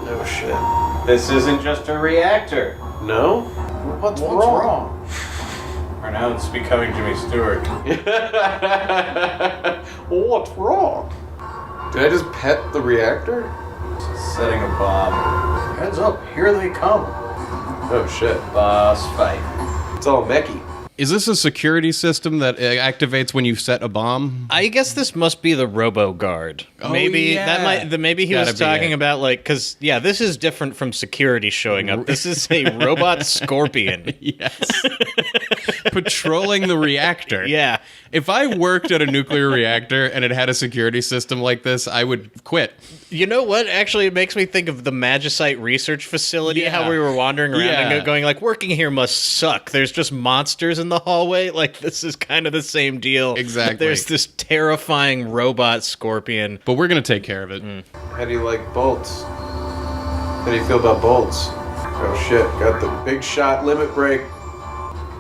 Oh shit. This isn't just a reactor. No? What's wrong? Or now it's becoming Jimmy Stewart. What's wrong? Did I just pet the reactor? Setting a bomb. Heads up, here they come. Oh shit. Boss fight. It's all mechy. Is this a security system that activates when you set a bomb? I guess this must be the Robo Guard. Oh, maybe yeah. maybe he Gotta was be talking it. about like because this is different from security showing up. This is a robot scorpion. Yes. Patrolling the reactor. Yeah. If I worked at a nuclear reactor and it had a security system like this, I would quit. You know what? Actually, it makes me think of the Magicite research facility. Yeah. How we were wandering around Yeah. and going like, working here must suck. There's just monsters in the hallway. Like this is kind of the same deal. Exactly. There's this terrifying robot scorpion. But we're going to take care of it. How do you like bolts? How do you feel about bolts? Oh shit, got the big shot limit break.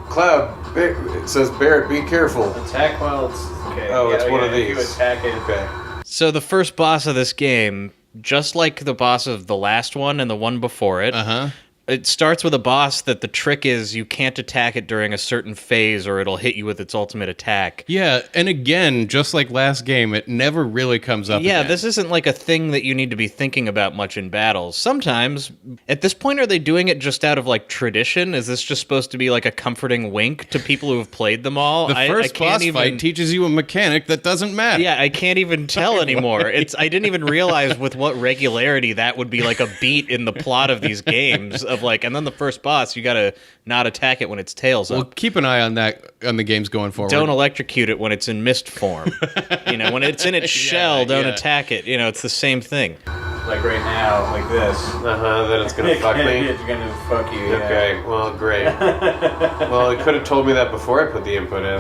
Cloud, it says Barrett, be careful. Attack while it's okay. Oh, it's one of You these. attack it. Okay. So the first boss of this game, just like the boss of the last one and the one before it, Uh-huh. It starts with a boss that the trick is you can't attack it during a certain phase or it'll hit you with its ultimate attack. Yeah, and again, just like last game, it never really comes up Yeah, again. this isn't like a thing that you need to be thinking about much in battles. Sometimes, at this point, are they doing it just out of like tradition? Is this just supposed to be like a comforting wink to people who have played them all? The first I can't boss even... fight teaches you a mechanic that doesn't matter. Yeah, I can't even tell anymore. I didn't even realize with what regularity that would be like a beat in the plot of these games of like, and then the first boss, you gotta not attack it when its tail's Well, up. keep an eye on that on the games going forward. Don't electrocute it when it's in mist form. When it's in its shell, don't yeah. attack it. It's the same thing. Like right now, like this. Then it's gonna fuck me. It's gonna fuck you. Yeah. Okay, well, great. Well, it could have told me that before I put the input in.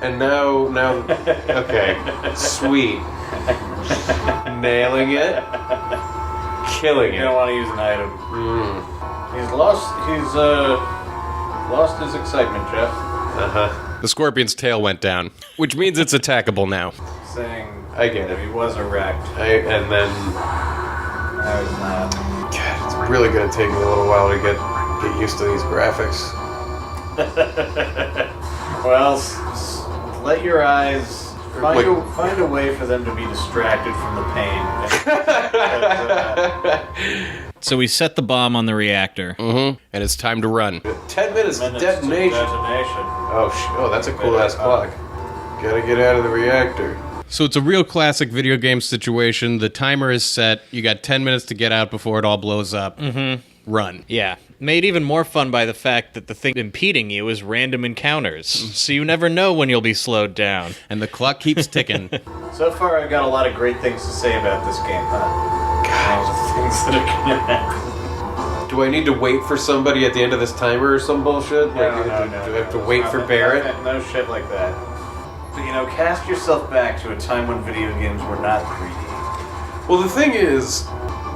And now, okay, sweet. Nailing it. Killing You it. don't want to use an item. He's lost his excitement, Jeff. The scorpion's tail went down, which means it's attackable now. Saying I get it. he was erect. And then, Now he's not. God, it's really gonna take me a little while to get used to these graphics. Well, let your eyes Like- find a way for them to be distracted from the pain. So we set the bomb on the reactor. And it's time to run. 10 minutes to Minutes to detonation. detonation. Oh, that's a cool ass clock. Gotta get out of the reactor. So it's a real classic video game situation. The timer is set. You got 10 minutes to get out before it all blows up. Run. Yeah. Made even more fun by the fact that the thing impeding you is random encounters. So you never know when you'll be slowed down. And the clock keeps ticking. So far, I've got a lot of great things to say about this game, huh? God, things that are gonna happen. Do I need to wait for somebody at the end of this timer or some bullshit? No. Do I have to wait for Barrett? No shit like that. But, cast yourself back to a time when video games were not 3D. Well, the thing is,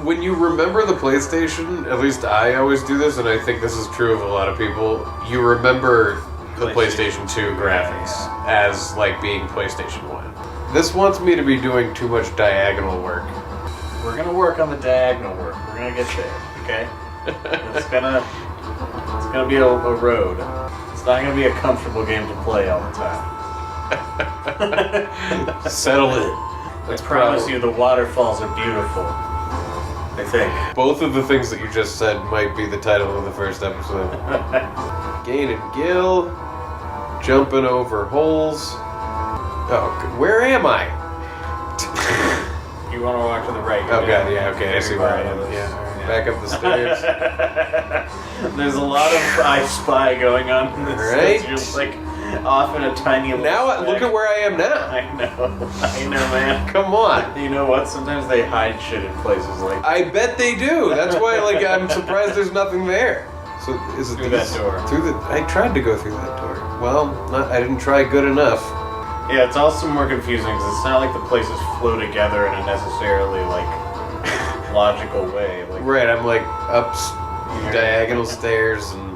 when you remember the PlayStation, at least I always do this, and I think this is true of a lot of people, you remember the PlayStation 2 graphics as, like, being PlayStation 1. This wants me to be doing too much diagonal work. We're gonna work on the diagonal work. We're gonna get there, okay? It's gonna be a road. It's not gonna be a comfortable game to play all the time. Settle it. I promise you, the waterfalls are beautiful. I think. Both of the things that you just said might be the title of the first episode. Gaining gill, jumping over holes. Oh, where am I? You want to walk to the right. Oh god, yeah, okay, I see where I am. Yeah. Back up the stairs. There's a lot of I Spy going on in this. Right. You're just like off in a tiny little Now look at where I am now. I know, man. Come on. You know what? Sometimes they hide shit in places like I bet they do. That's why, like, I'm surprised there's nothing there. So is it Through that door. I tried to go through that door. Well, I didn't try good enough. Yeah, it's also more confusing because it's not like the places flow together in a necessarily like logical way. Like, Right, I'm like up diagonal stairs and.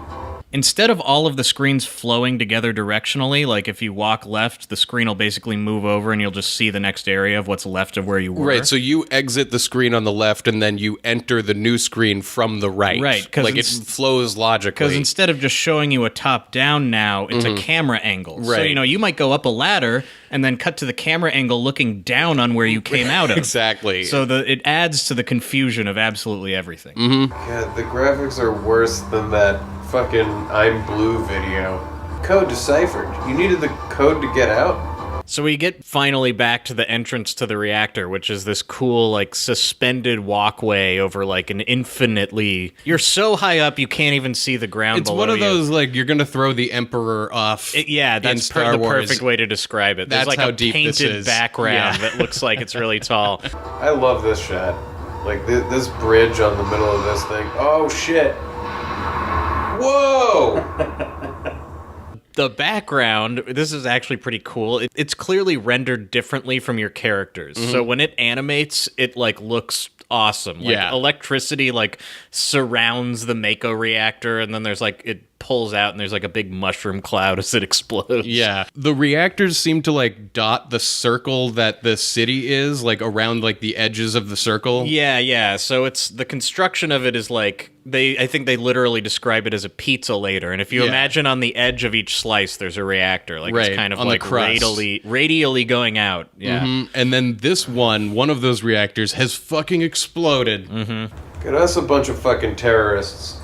Instead of all of the screens flowing together directionally, like if you walk left, the screen will basically move over and you'll just see the next area of what's left of where you were. Right, so you exit the screen on the left and then you enter the new screen from the right. Right, 'cause like it flows logically. Because instead of just showing you a top-down now, it's a camera angle. So, Right. you might go up a ladder and then cut to the camera angle looking down on where you came out of. Exactly. So it adds to the confusion of absolutely everything. God, the graphics are worse than that fucking I'm Blue video. Code deciphered. You needed the code to get out? So we get finally back to the entrance to the reactor, which is this cool, like, suspended walkway over, like, an infinitely... You're so high up, you can't even see the ground it's below one of you. those, like, you're going to throw the Emperor off. Yeah, in that's Star the Wars. perfect way to describe it. There's That's like how a deep this painted is. background Yeah. that looks like it's really tall. I love this shot. Like, this bridge on the middle of this thing. Oh, shit. Whoa! The background, this is actually pretty cool. It's clearly rendered differently from your characters. So when it animates, it like looks awesome. Like Yeah. electricity like surrounds the Mako reactor, and then there's like it pulls out, and there's like a big mushroom cloud as it explodes. Yeah. The reactors seem to like dot the circle that the city is, like around like the edges of the circle. Yeah. So it's the construction of it is like I think they literally describe it as a pizza later. And if you imagine on the edge of each slice, there's a reactor. Like it's kind of on like the crust. radially going out. Yeah. Mm-hmm. And then this one of those reactors has fucking exploded. Mm-hmm. Get us a bunch of fucking terrorists.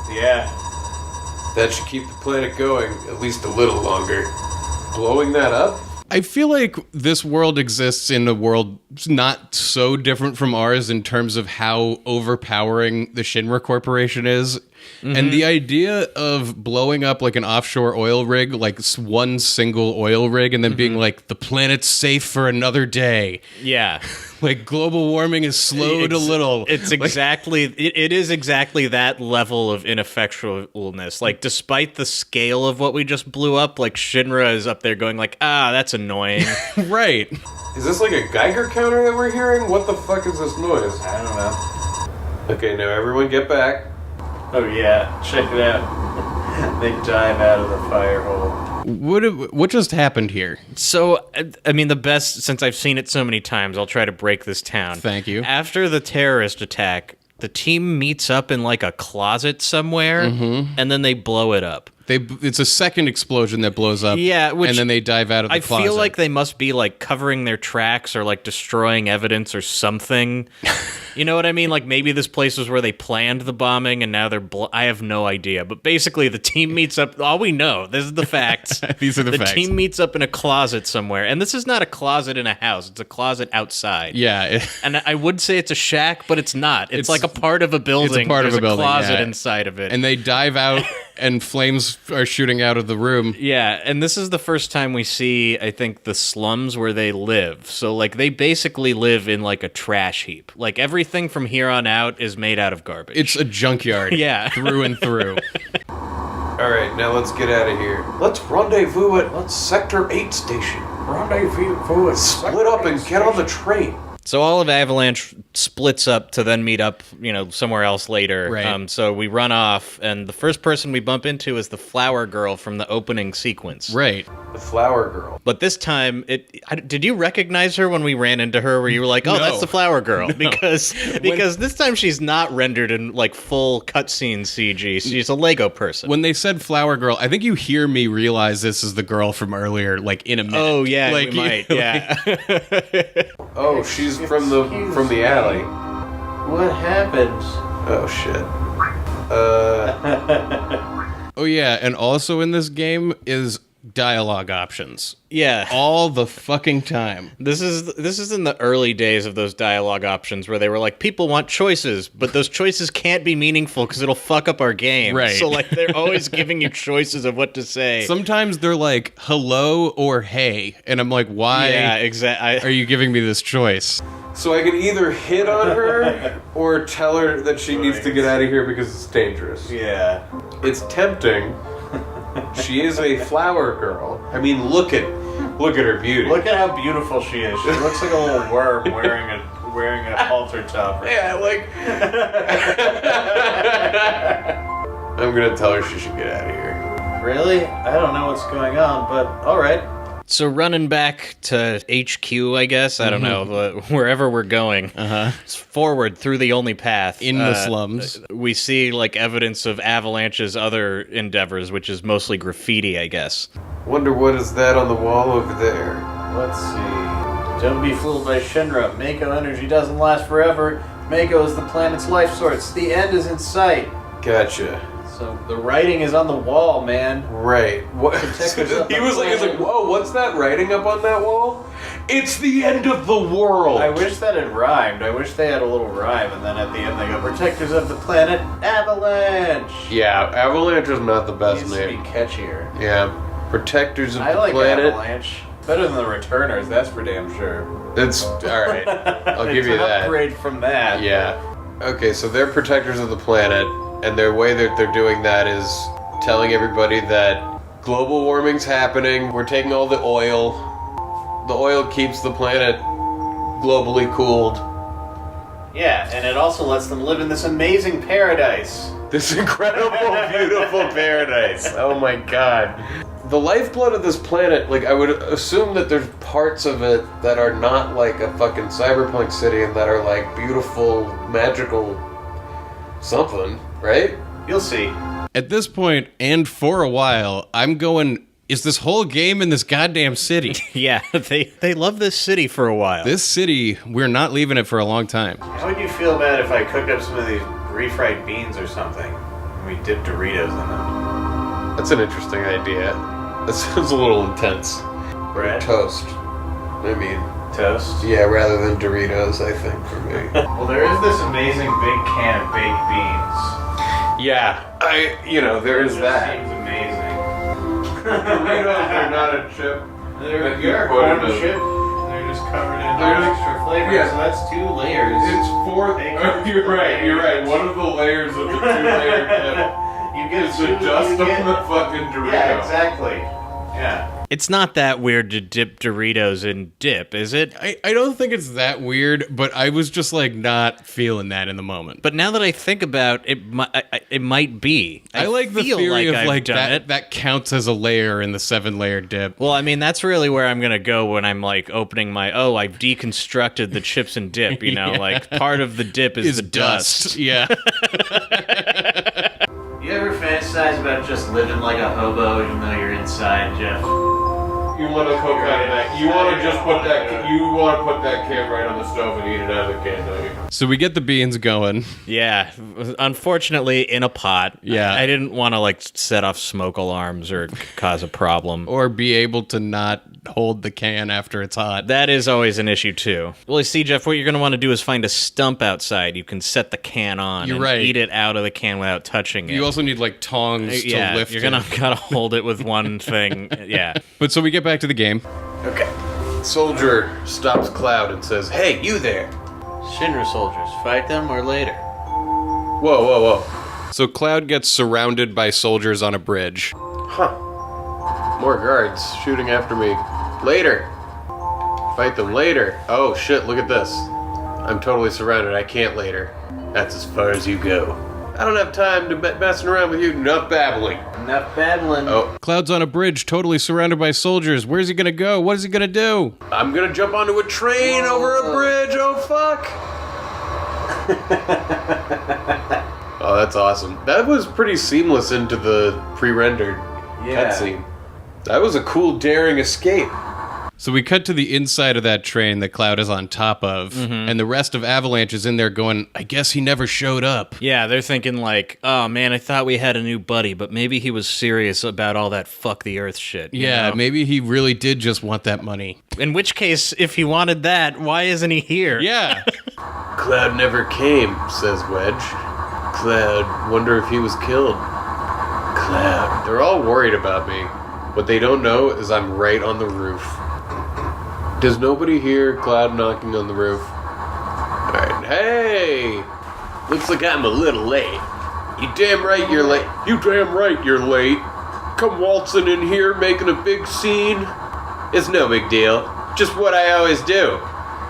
Yeah. That should keep the planet going at least a little longer. Blowing that up? I feel like this world exists in a world not so different from ours in terms of how overpowering the Shinra Corporation is. And the idea of blowing up like an offshore oil rig, like one single oil rig, and then being like, the planet's safe for another day. Yeah. Like global warming is slowed a little. It's exactly it is exactly that level of ineffectualness. Like despite the scale of what we just blew up, like Shinra is up there going like, that's annoying. Right. Is this like a Geiger counter that we're hearing? What the fuck is this noise? I don't know. Okay, now everyone get back. Oh yeah, check it out. They dive out of the fire hole. What just happened here? So, I mean, the best, since I've seen it so many times, I'll try to break this down. Thank you. After the terrorist attack, the team meets up in like a closet somewhere, and then they blow it up. It's a second explosion that blows up, and then they dive out of the closet. I feel like they must be like covering their tracks or like destroying evidence or something. You know what I mean? Like maybe this place was where they planned the bombing and now they're I have no idea. But basically the team meets up. All we know, this is the facts. These are the facts. The team meets up in a closet somewhere. And this is not a closet in a house. It's a closet outside. Yeah. And I would say it's a shack, but it's not. It's like a part of a building. It's a part There's of a building, closet yeah. inside of it. And they dive out and flames are shooting out of the room. Yeah, and this is the first time we see, I think, the slums where they live. So, like, they basically live in, like, a trash heap. Like, everything from here on out is made out of garbage. It's a junkyard. Yeah. Through and through. Alright, now let's get out of here. Let's rendezvous at Sector 8 station. Rendezvous at Split up and get on the train. So all of Avalanche splits up to then meet up, somewhere else later. Right. So we run off, and the first person we bump into is the flower girl from the opening sequence. Right. The flower girl. But this time, did you recognize her when we ran into her? Where you were like, "Oh, No. that's the flower girl," because this time she's not rendered in like full cutscene CG. She's a Lego person. When they said flower girl, I think you hear me realize this is the girl from earlier, like in a minute. Oh yeah, like, we might. Yeah. Oh, she's from the alley. What happened? Oh shit. Oh yeah, and also in this game is dialogue options. Yeah. All the fucking time. This is in the early days of those dialogue options where they were like, people want choices, but those choices can't be meaningful because it'll fuck up our game. Right. So like they're always giving you choices of what to say. Sometimes they're like hello or hey, and I'm like, why Yeah, exactly. are you giving me this choice? So I can either hit on her or tell her that she needs to get out of here because it's dangerous. Yeah. It's tempting. She is a flower girl. I mean, look at her beauty. Look at how beautiful she is. She looks like a little worm wearing a halter top. Yeah, like. I'm gonna tell her she should get out of here. Really? I don't know what's going on, but all right. So running back to HQ, I guess, I don't know, but wherever we're going, forward through the only path. In the slums. We see like evidence of Avalanche's other endeavors, which is mostly graffiti, I guess. Wonder what is that on the wall over there? Let's see. Don't be fooled by Shinra. Mako energy doesn't last forever. Mako is the planet's life source. The end is in sight. Gotcha. So the writing is on the wall, man. Right. What? Protectors of he the was like, planet. whoa, what's that writing up on that wall? It's the end of the world. I wish that had rhymed. I wish they had a little rhyme, and then at the end they go, Protectors of the planet, Avalanche. Yeah, Avalanche is not the best Needs to be name. catchier. Yeah. Protectors of I the like planet. Avalanche. Better than the Returners, that's for damn sure. It's alright. I'll give you It's an that. upgrade from that. Yeah. Okay, so they're protectors of the planet, and their way that they're doing that is telling everybody that global warming's happening, we're taking all the oil. The oil keeps the planet globally cooled. Yeah, and it also lets them live in this amazing paradise. This incredible, beautiful paradise. Oh my god. The lifeblood of this planet, like, I would assume that there's parts of it that are not like a fucking cyberpunk city and that are like beautiful, magical something, right? You'll see. At this point, and for a while, I'm going, is this whole game in this goddamn city? Yeah, they love this city for a while. This city, we're not leaving it for a long time. How would you feel about if I cooked up some of these refried beans or something and we dipped Doritos in them? That's an interesting idea. That sounds a little intense. Bread? Toast. I mean, Toast? yeah, rather than Doritos, I think, for me. Well, there is this amazing big can of baked beans. Yeah, there is It that. seems amazing. Doritos are not a chip. They're that you a put in corn a- chip. They're just covered in They're- extra flavor, yeah. so that's 2 layers. It's 4. Bacon. You're right. One of the layers of the 2-layer dip You get is the dust of the fucking Dorito. Yeah, exactly. Yeah. It's not that weird to dip Doritos in dip, is it? I don't think it's that weird, but I was just like not feeling that in the moment. But now that I think about it, it might be. I like the feel theory of I've like done that it. that counts as a layer in the 7-layer dip. Well, I mean, that's really where I'm going to go when I'm like opening I've deconstructed the chips and dip, you know, Yeah. like part of the dip is the dust. Yeah. You ever fantasize about just living like a hobo even though you're inside, Jeff? You want to cook out of that. You want to just put that. You want to put that can right on the stove and eat it out of the can, don't you? So we get the beans going. Yeah, unfortunately, in a pot. Yeah. I didn't want to like set off smoke alarms or cause a problem. Or be able to not hold the can after it's hot. That is always an issue too. Well, you see, Jeff, what you're going to want to do is find a stump outside. You can set the can on You're and right. eat it out of the can without touching it. You also need like tongs yeah, to lift you're it. gonna gotta hold it with one thing. Yeah. But so we get back to the game. Okay. Soldier stops Cloud and says, "Hey, you there?" Shinra soldiers, fight them or later? Whoa. So Cloud gets surrounded by soldiers on a bridge. Huh. More guards shooting after me. Later. Fight them later. Oh shit, look at this. I'm totally surrounded. I can't later. That's as far as you go. I don't have time to messing around with you. Enough babbling. Enough babbling. Oh, Cloud's on a bridge, totally surrounded by soldiers. Where's he gonna go? What is he gonna do? I'm gonna jump onto a train over a bridge. Oh fuck. Oh, that's awesome. That was pretty seamless into the pre-rendered cutscene. That was a cool, daring escape. So we cut to the inside of that train that Cloud is on top of, and the rest of Avalanche is in there going, I guess he never showed up. Yeah, they're thinking like, oh man, I thought we had a new buddy, but maybe he was serious about all that fuck the earth shit. you Yeah, know? maybe he really did just want that money. In which case, if he wanted that, why isn't he here? Yeah. Cloud never came, says Wedge. Cloud, wonder if he was killed. Cloud. They're all worried about me. What they don't know is I'm right on the roof. Does nobody hear Cloud knocking on the roof? Alright, hey! Looks like I'm a little late. You damn right you're late. You damn right you're late. Come waltzing in here making a big scene. It's no big deal. Just what I always do.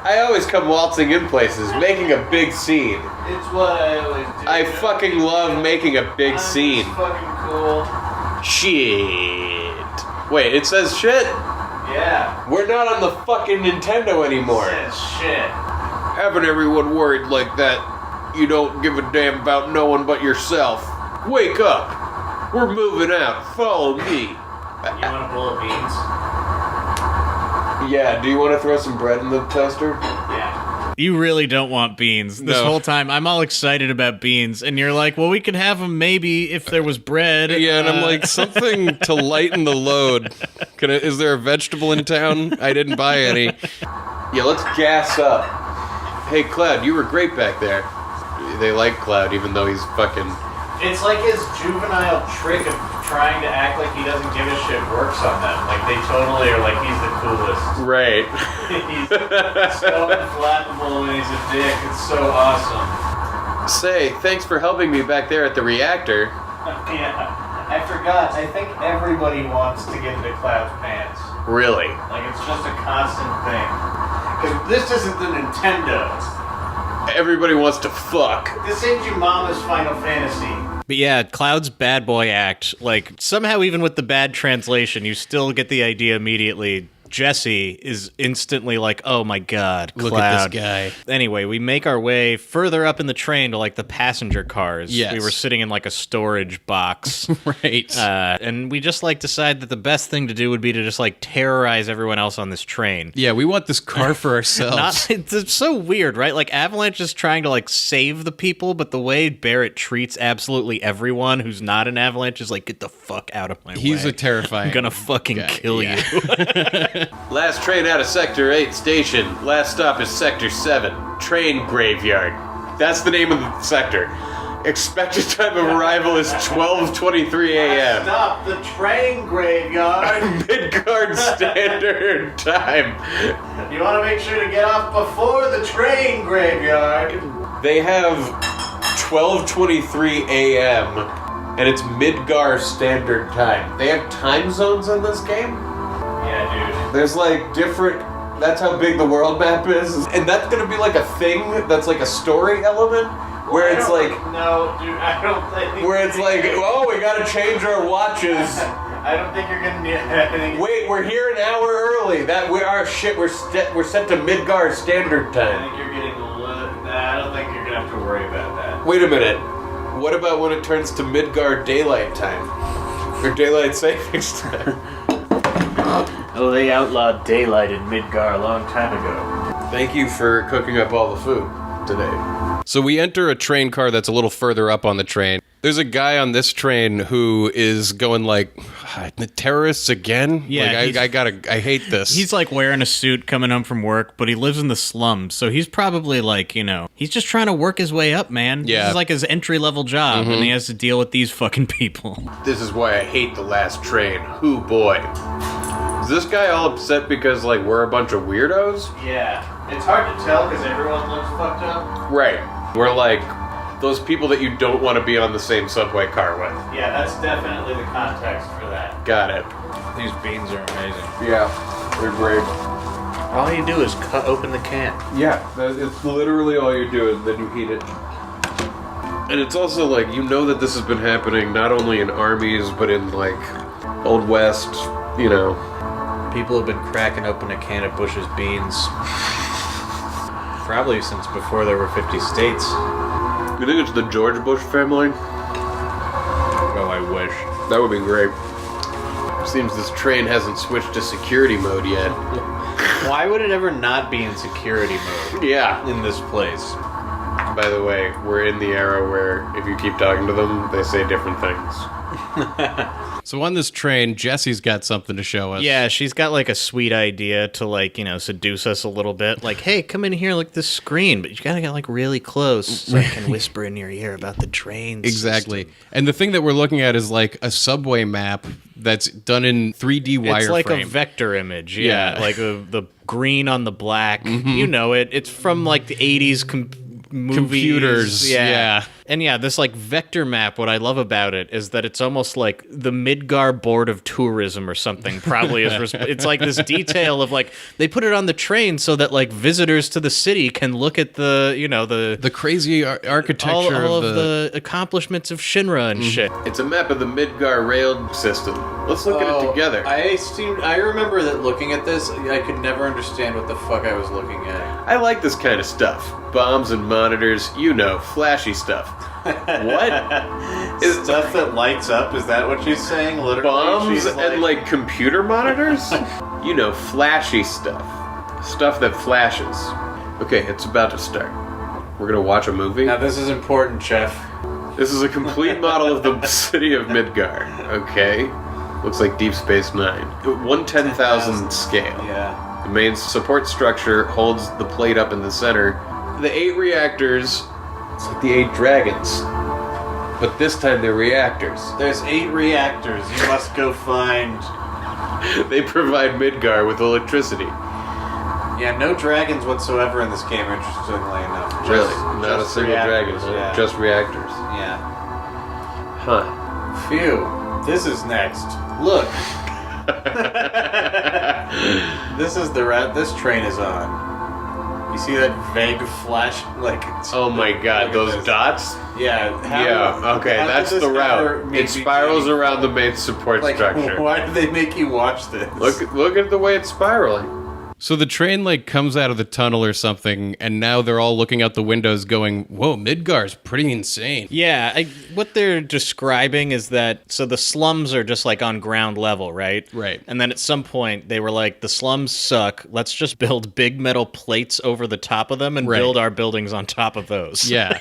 I always come waltzing in places, making a big scene. It's what I always do. I fucking love making a big scene. It's fucking cool. Shit. Wait, it says shit? Yeah. We're not on the fucking Nintendo anymore. Says shit. Having everyone worried like that, you don't give a damn about no one but yourself. Wake up. We're moving out. Follow me. You want a bowl of beans? Yeah, do you want to throw some bread in the toaster? Yeah. You really don't want beans. This No. whole time, I'm all excited about beans, and you're like, well, we could have them maybe if there was bread. Yeah, and I'm like, something to lighten the load. Is there a vegetable in town? I didn't buy any. Yeah, let's gas up. Hey, Cloud, you were great back there. They like Cloud, even though he's fucking... It's like his juvenile trick of trying to act like he doesn't give a shit works on them. Like, they totally are like, he's the coolest. Right. He's so inflammable and he's a dick. It's so awesome. Say, thanks for helping me back there at the reactor. Yeah. I forgot. I think everybody wants to get into Cloud's pants. Really? Like, it's just a constant thing. Because this isn't the Nintendo. everybody wants to fuck. This ain't your mama's Final Fantasy. But yeah, Cloud's bad boy act, like, somehow even with the bad translation, you still get the idea immediately. Jesse is instantly like, oh my god, Cloud. Look at this guy. Anyway, we make our way further up in the train to, like, the passenger cars. Yes. We were sitting in, like, a storage box. Right. And we just, like, decide that the best thing to do would be to just, like, terrorize everyone else on this train. Yeah, we want this car for ourselves. It's so weird, right? Like, Avalanche is trying to, like, save the people, but the way Barrett treats absolutely everyone who's not an Avalanche is like, get the fuck out of my way. He's a terrifying I'm gonna fucking guy, kill yeah. you. Last train out of Sector 8 station. Last stop is Sector 7. Train graveyard. That's the name of the sector. Expected time of arrival is 12:23 a.m. Stop the train graveyard. Midgard standard time. You want to make sure to get off before the train graveyard. They have 12:23 a.m. and it's Midgar standard time. They have time zones in this game? Yeah, dude. There's like different. That's how big the world map is, and that's gonna be like a thing that's like a story element where it's like no, dude. I don't think. where it's like, oh, we gotta change our watches. I don't think you're gonna need anything. Wait, we're here an hour early. That we are shit. We're set to Midgar standard I time. think you're getting a little. Nah, I don't think you're gonna have to worry about that. Wait a minute. What about when it turns to Midgar daylight time or daylight savings time? Oh, they outlawed daylight in Midgar a long time ago. Thank you for cooking up all the food today. So we enter a train car that's a little further up on the train. There's a guy on this train who is going like, the terrorists again? Yeah, like, I hate this. He's like wearing a suit coming home from work, but he lives in the slums, so he's probably like, you know, he's just trying to work his way up, man. Yeah. This is like his entry-level job, and he has to deal with these fucking people. This is why I hate the last train. Hoo boy. Is this guy all upset because like we're a bunch of weirdos? Yeah, it's hard to tell because everyone looks fucked up. Right. We're like those people that you don't want to be on the same subway car with. Yeah, that's definitely the context for that. Got it. These beans are amazing. Yeah. They're great. All you do is open the can. Yeah, it's literally all you're doing, then you heat it. And it's also like, you know that this has been happening not only in armies, but in like Old West, you know. People have been cracking open a can of Bush's beans. Probably since before there were 50 states. You think it's the George Bush family? Oh, I wish. That would be great. Seems this train hasn't switched to security mode yet. Why would it ever not be in security mode Yeah. in this place? By the way, we're in the era where if you keep talking to them, they say different things. So on this train, Jesse's got something to show us. Yeah, she's got like a sweet idea to like, you know, seduce us a little bit. Like, hey, come in here, look at this screen, but you gotta get like really close so I can whisper in your ear about the trains. Exactly. And the thing that we're looking at is like a subway map that's done in 3D wireframe. It's like a vector image, yeah. Yeah. Like the green on the black. You know it. It's from like the 80s movies. Computers, yeah. And yeah, this like vector map, what I love about it is that it's almost like the Midgar Board of Tourism or something probably is. It's like this detail of like, they put it on the train so that like visitors to the city can look at the, you know, the crazy architecture all of the accomplishments of Shinra and shit. It's a map of the Midgar rail system. Let's look at it together. I remember that looking at this, I could never understand what the fuck I was looking at. I like this kind of stuff. Bombs and monitors, you know, flashy stuff. What? Stuff that lights up? Is that what she's saying? Literally, Bombs she's and like computer monitors? You know, flashy stuff. Stuff that flashes. Okay, it's about to start. We're gonna watch a movie. Now this is important, Chef. This is a complete model of the city of Midgar. Okay. Looks like Deep Space Nine. 1/10,000 scale. Yeah. The main support structure holds the plate up in the center. The 8 reactors, it's like the 8 dragons. But this time they're reactors. There's 8 reactors. You must go find. They provide Midgar with electricity. Yeah, no dragons whatsoever in this game, interestingly enough. Really? Not a single dragon, huh? Yeah. Just reactors. Yeah. Huh. Phew. This is next. Look. This is the route this train is on. You see that vague flash? Like, Oh my god, look at those this. dots? Yeah. Yeah, okay, how that's did the this ever route. make It you spirals think- around the main support Like, structure. why did they make you watch this? Look at the way it's spiraling. So the train like comes out of the tunnel or something, and now they're all looking out the windows going, whoa, Midgar's pretty insane. Yeah, what they're describing is that, so the slums are just like on ground level, right? Right. And then at some point they were like, the slums suck, let's just build big metal plates over the top of them and Right. build our buildings on top of those. Yeah.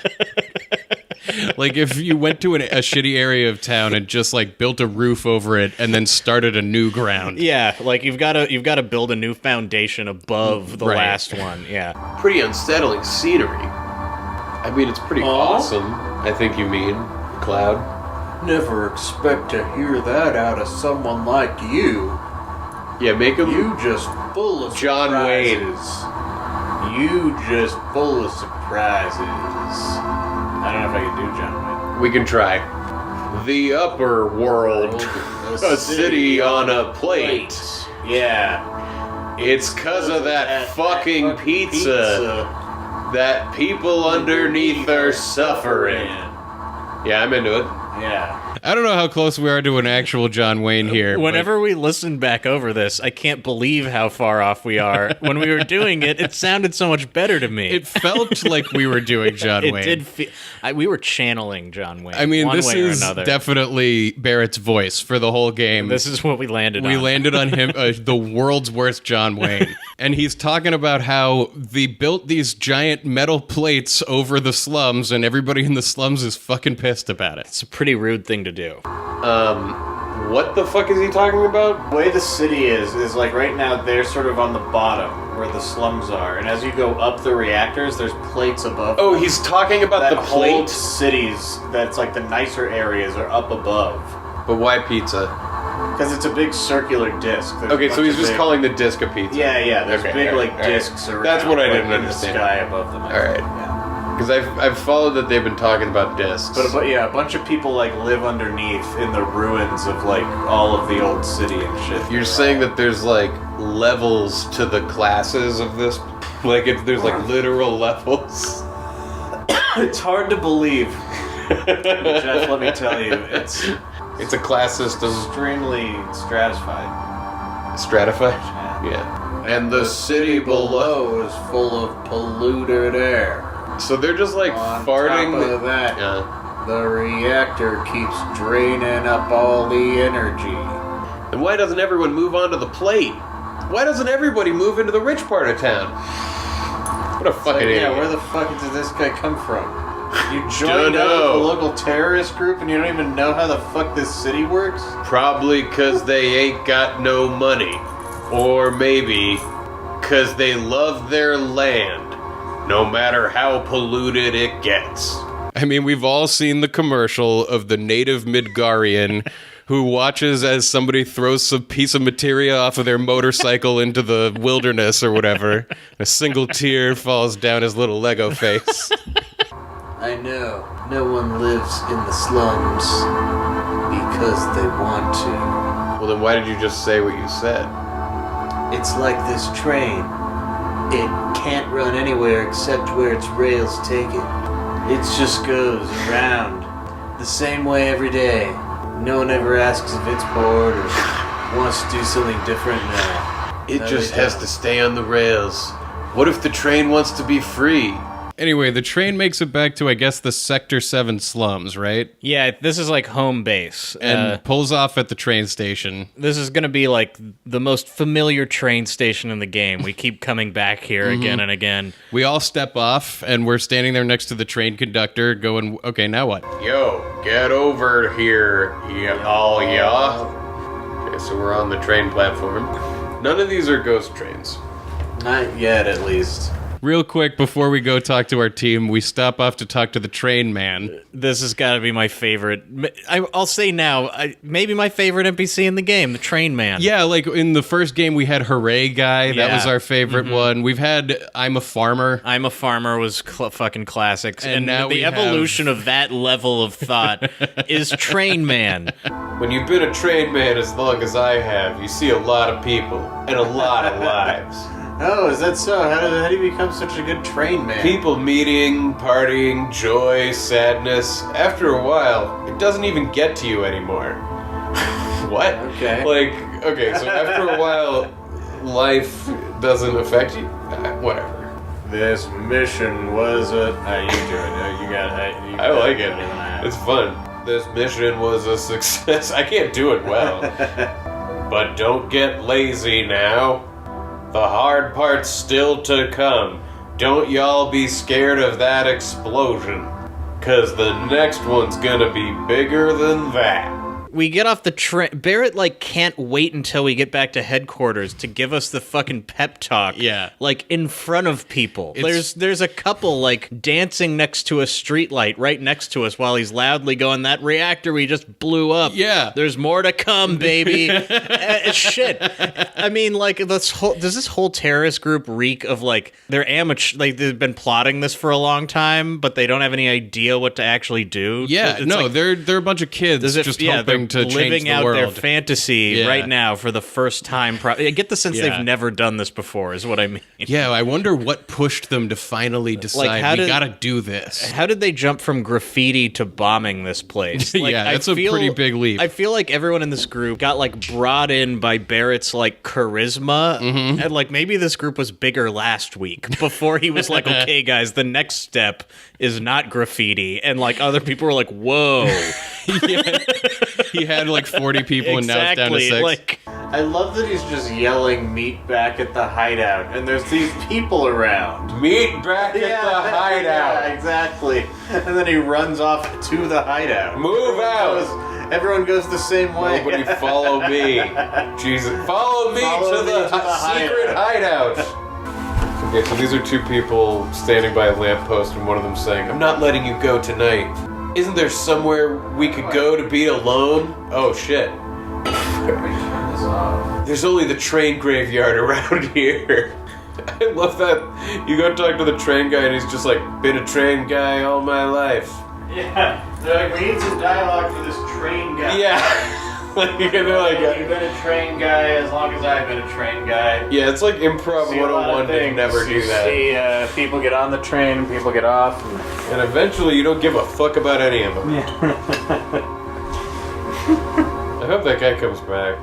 Like if you went to a shitty area of town and just like built a roof over it and then started a new ground. Yeah, like you've got to build a new foundation above the Right. last one. Yeah. Pretty unsettling scenery. I mean, it's pretty awesome, I think you mean, Cloud. Never expect to hear that out of someone like you. Yeah, make him... You just full of John surprises. You just full of surprises. I don't know if I can do John Wayne. We can try. The upper world. A city on a plate. Yeah. It's 'cause of that fucking pizza that people underneath are suffering. Yeah, I'm into it. Yeah. I don't know how close we are to an actual John Wayne here. but- Whenever we listen back over this, I can't believe how far off we are. When we were doing it, it sounded so much better to me. It felt like we were doing John It Wayne. did feel. We were channeling John Wayne. I mean, one this way or is another. definitely Barrett's voice for the whole game. This is what we landed on. We landed on him, the world's worst John Wayne. And he's talking about how they built these giant metal plates over the slums, and everybody in the slums is fucking pissed about it. It's a pretty rude thing to do. What the fuck is he talking about? The way the city is like right now they're sort of on the bottom where the slums are, and as you go up the reactors, there's plates above. Oh, he's talking about that the whole plate? cities that's like the nicer areas are up above But why pizza? because it's a big circular disc. There's a Okay, so bunch he's of just big- calling the disc a pizza. Yeah, there's Okay, big alright, like alright. discs around. That's what I didn't like, understand. In the sky above them. Alright. Yeah. Because I've followed that they've been talking about discs. But yeah, a bunch of people like live underneath in the ruins of like all of the old city and shit. You're saying that there's like levels to the classes of this? Like there's like literal levels? It's hard to believe. Jeff, let me tell you, it's It's a class system. extremely stratified. Stratified? Yeah. And the city below. is full of polluted air. So they're just like On farting. top of that, Yeah. the reactor keeps draining up all the energy. And why doesn't everyone move onto the plate? Why doesn't everybody move into the rich part of town? What a fucking idiot. Yeah, where the fuck did this guy come from? You joined up Dunno. with a local terrorist group and you don't even know how the fuck this city works? Probably 'cause they ain't got no money. Or maybe 'cause they love their land, no matter how polluted it gets. I mean, we've all seen the commercial of the native Midgarian who watches as somebody throws a piece of materia off of their motorcycle into the wilderness or whatever. A single tear falls down his little Lego face. I know. No one lives in the slums because they want to. Well, then why did you just say what you said? It's like this train. It can't run anywhere except where its rails take it. It just goes around the same way every day. No one ever asks if it's bored or wants to do something different now. It No, just they has don't. to stay on the rails. What if the train wants to be free? Anyway, the train makes it back to, I guess, the Sector 7 slums, right? Yeah, this is like home base. And pulls off at the train station. This is going to be like the most familiar train station in the game. We keep coming back here again and again. We all step off, and we're standing there next to the train conductor going, okay, now what? Yo, get over here, yeah. Okay, so we're on the train platform. None of these are ghost trains. Not yet, at least. Real quick, before we go talk to our team, we stop off to talk to the train man. This has got to be my favorite. I'll say now, maybe my favorite NPC in the game, the train man. Yeah, like in the first game, we had Hooray Guy. That Yeah. was our favorite one. We've had I'm a Farmer. I'm a Farmer was fucking classics. And And now the we have- evolution of that level of thought is Train Man. When you've been a train man as long as I have, you see a lot of people and a lot of lives. Oh, is that so? How do you become such a good train man? People meeting, partying, joy, sadness. After a while, it doesn't even get to you anymore. What? Okay. Okay, so after a while, life doesn't affect you? Whatever. This mission was a... you do it. You got it. I like it. It's fun. This mission was a success. I can't do it well. But don't get lazy now. The hard part's still to come. Don't y'all be scared of that explosion. 'Cause the next one's gonna be bigger than that. We get off the train. Barrett, can't wait until we get back to headquarters to give us the fucking pep talk. Yeah. In front of people. There's a couple, dancing next to a streetlight right next to us while he's loudly going, that reactor we just blew up. Yeah. There's more to come, baby. Shit. I mean, does this whole terrorist group reek of, they're amateur, they've been plotting this for a long time, but they don't have any idea what to actually do? Yeah, It's they're a bunch of kids just hoping to change living the out world. their fantasy right now for the first time. I get the sense they've never done this before, is what I mean. Yeah, I wonder what pushed them to finally decide we gotta do this. How did they jump from graffiti to bombing this place? Yeah, that's a pretty big leap. I feel like everyone in this group got brought in by Barrett's charisma, and maybe this group was bigger last week before he was okay, guys, the next step is not graffiti, and other people were whoa. He had 40 people and now it's down to 6. I love that he's just yelling meet back at the hideout, and there's these people around. Meet back at the hideout. Yeah, exactly. And then he runs off to the hideout. Move out. Everyone goes the same way. Nobody follow me. Jesus. Follow me to the secret hideout. Okay, so these are two people standing by a lamppost, and one of them saying, I'm not letting you go tonight. Isn't there somewhere we could go to be alone? Oh, shit. There's only the train graveyard around here. I love that. You go talk to the train guy, and he's just been a train guy all my life. Yeah. They're we need some dialogue for this train guy. Yeah. You've been a train guy as long as I've been a train guy. Yeah, it's like improv 101 to never do that. See people get on the train and people get off. And eventually you don't give a fuck about any of them. Yeah. I hope that guy comes back.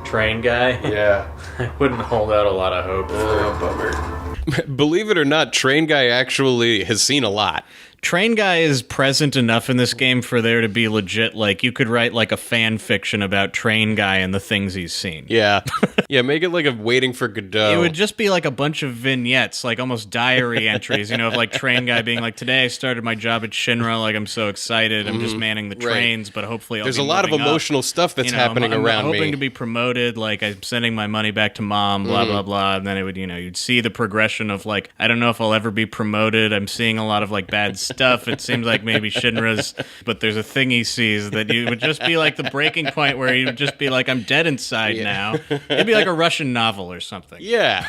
Train guy? Yeah. I wouldn't hold out a lot of hope. Oh, bummer. Believe it or not, Train Guy actually has seen a lot. Train Guy is present enough in this game for there to be legit, you could write a fan fiction about Train Guy and the things he's seen. Yeah. Yeah, make it a Waiting for Godot. It would just be a bunch of vignettes, almost diary entries, of Train Guy being today I started my job at Shinra, I'm so excited, I'm just manning the trains, but hopefully I'll There's be a lot of moving emotional up. stuff that's happening I'm around me. hoping to be promoted, I'm sending my money back to mom, blah, blah, blah, and then it would, you'd see the progression of, I don't know if I'll ever be promoted, I'm seeing a lot of, bad stuff, it seems maybe Shinra's, but there's a thing he sees that you would just be the breaking point where he would just be I'm dead inside now. It'd be a Russian novel or something. Yeah.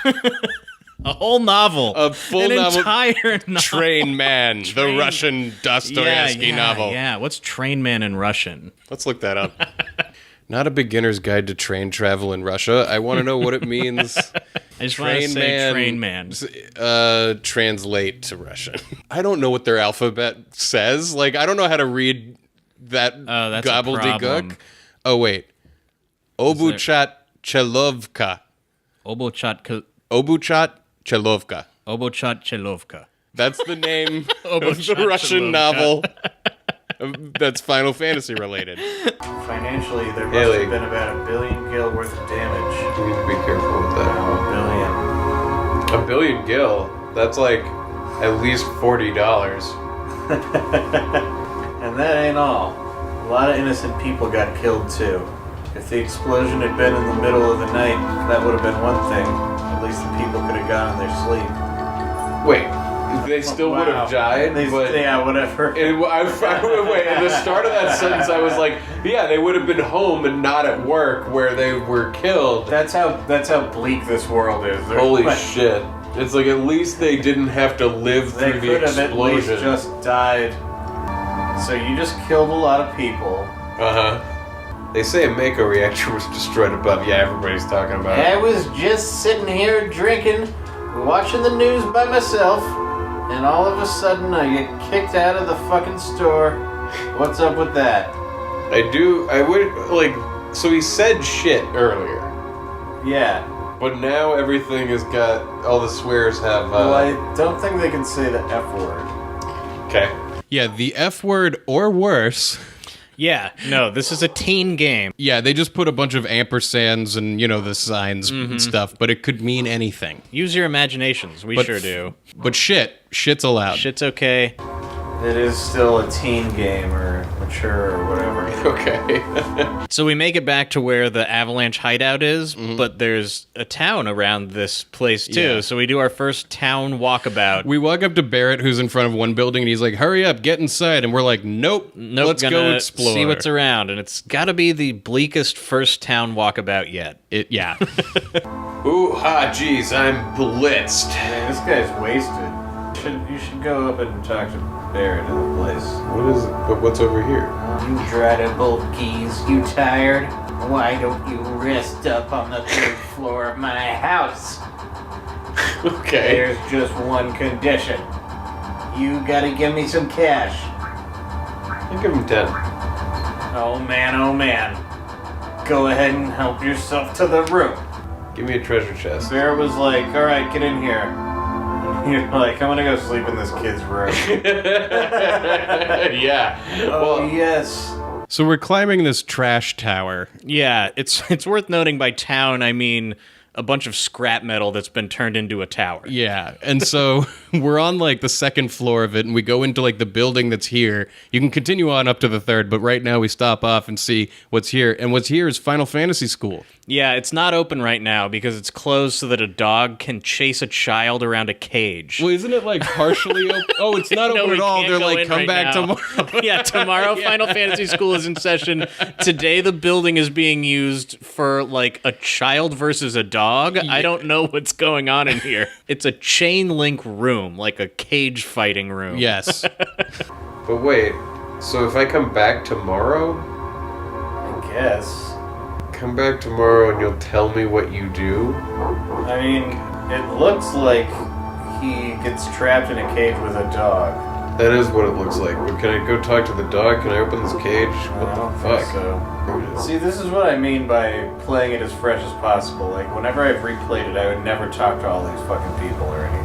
A whole novel. A full An novel. entire novel. Train Man, the Russian Dostoevsky novel. Yeah, what's Train Man in Russian? Let's look that up. Not a beginner's guide to train travel in Russia. I want to know what it means. I just want to say Train Man. Translate to Russian. I don't know what their alphabet says. I don't know how to read that that's gobbledygook. Oh, wait. Obuchat Chelovka. Obuchat Chelovka. Obuchat Chelovka. That's the name of the Russian novel that's Final Fantasy related. Financially, there must have been about $1 billion gil worth of damage. You need to be careful with that. $1 billion. $1 billion gil? That's at least $40. And that ain't all. A lot of innocent people got killed too. If the explosion had been in the middle of the night, that would have been one thing. At least the people could have gone in their sleep. Wait, they still would have died? Yeah, whatever. Wait, at the start of that sentence I was yeah, they would have been home and not at work where they were killed. That's how bleak this world is. Holy shit. It's at least they didn't have to live through the explosion. They could have at least just died. So you just killed a lot of people. Uh-huh. They say a Mako reactor was destroyed above. Yeah, everybody's talking about I it. was just sitting here drinking, watching the news by myself, and all of a sudden I get kicked out of the fucking store. What's up with that? So he said shit earlier, Yeah. but now everything has got, all the swears have, Well, I don't think they can say the F word. okay. Yeah, the F word or worse. Yeah, no, this is a teen game. Yeah, they just put a bunch of ampersands and, the signs and stuff, but it could mean anything. Use your imaginations. We sure do. But shit's allowed. Shit's okay. It is still a teen game or mature or whatever. Okay. So we make it back to where the Avalanche hideout is, but there's a town around this place too. Yeah. So we do our first town walkabout. We walk up to Barrett, who's in front of one building, and he's like, hurry up, get inside. And we're like, nope, let's go gonna explore. See what's around. And it's got to be the bleakest first town walkabout yet. Yeah. Ooh, geez, I'm blitzed. Man, this guy's wasted. You should go up and talk to Barrett in the place. What's over here? You dried up old keys, you tired? Why don't you rest up on the 3rd floor of my house? Okay. There's just one condition. You gotta give me some cash. I'll give him 10. Oh man. Go ahead and help yourself to the room. Give me a treasure chest. Barrett was like, alright, get in here. You're like, I'm gonna go sleep in this kid's room. Yeah. Oh, yes. So we're climbing this trash tower. Yeah, it's worth noting by town, I mean a bunch of scrap metal that's been turned into a tower. Yeah, and so we're on like the 2nd floor of it, and we go into like the building that's here. You can continue on up to the 3rd, but right now we stop off and see what's here. And what's here is Final Fantasy School. Yeah, it's not open right now because it's closed so that a dog can chase a child around a cage. Well, isn't it like partially open? Oh, it's not No, open we at all. can't They're go like, in come right back now. tomorrow. Yeah, tomorrow Final Fantasy School is in session. Today the building is being used for like a child versus a dog. I don't know what's going on in here. It's a chain link room, like a cage fighting room. Yes. But wait, so if I come back tomorrow, I guess. come back tomorrow and you'll tell me what you do? I mean, it looks like he gets trapped in a cage with a dog. That is what it looks like. But can I go talk to the dog? Can I open this cage? What I don't the think fuck? so. See, this is what I mean by playing it as fresh as possible. Like, whenever I've replayed it, I would never talk to all these fucking people or anything.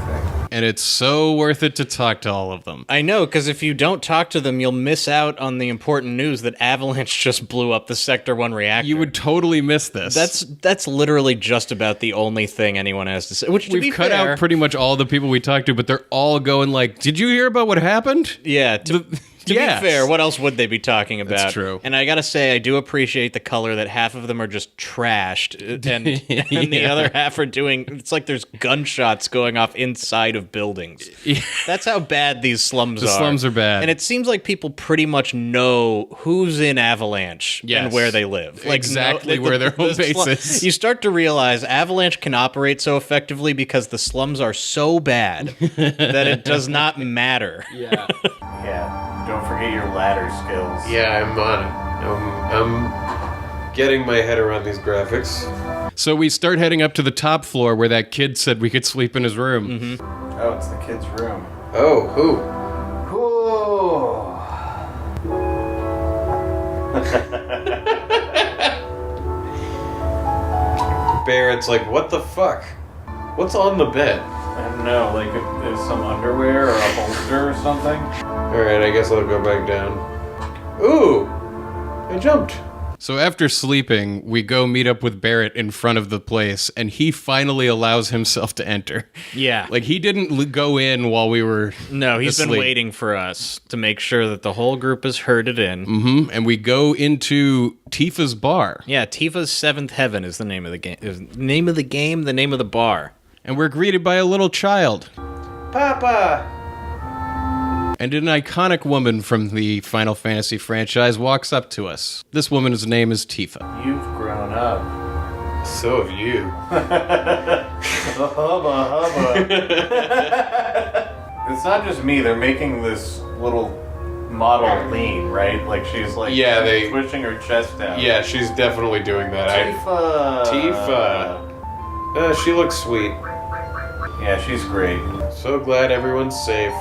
And it's so worth it to talk to all of them. I know, because if you don't talk to them, you'll miss out on the important news that Avalanche just blew up the Sector 1 reactor. You would totally miss this. That's literally just about the only thing anyone has to say. Which, to be We've cut fair, out pretty much all the people we talked to, but they're all going like, did you hear about what happened? Yeah, to Yes. be fair, what else would they be talking about? That's true. And I gotta say, I do appreciate the color that half of them are just trashed, and the other half are doing. It's like there's gunshots going off inside of buildings. That's how bad these slums are. The slums are bad. and it seems like people pretty much know who's in Avalanche Yes. and where they live. Like Exactly where their home base is. You start to realize Avalanche can operate so effectively because the slums are so bad that it does not matter. Yeah. Yeah. Don't forget your ladder skills. Yeah, I'm on it. I'm getting my head around these graphics. So we start heading up to the top floor where that kid said we could sleep in his room. Mm-hmm. Oh, it's the kid's room. Oh, who? Barrett's like, what the fuck? What's on the bed? I don't know, like if there's some underwear or a holster or something. Alright, I guess I'll go back down. Ooh! I jumped. So after sleeping, we go meet up with Barrett in front of the place, and he finally allows himself to enter. Yeah. Like, he didn't go in while we were No, he's been asleep. waiting for us to make sure that the whole group is herded in. Mm-hmm. And we go into Tifa's bar. Yeah, Tifa's Seventh Heaven is the name of the game. Name of the game, the name of the bar. And we're greeted by a little child. Papa! And an iconic woman from the Final Fantasy franchise walks up to us. This woman's name is Tifa. You've grown up. So have you. Hubba hubba. It's not just me, they're making this little model lean, right? Like she's like pushing her chest out. Yeah, she's definitely doing that. Tifa. She looks sweet. Yeah, she's great. So glad everyone's safe.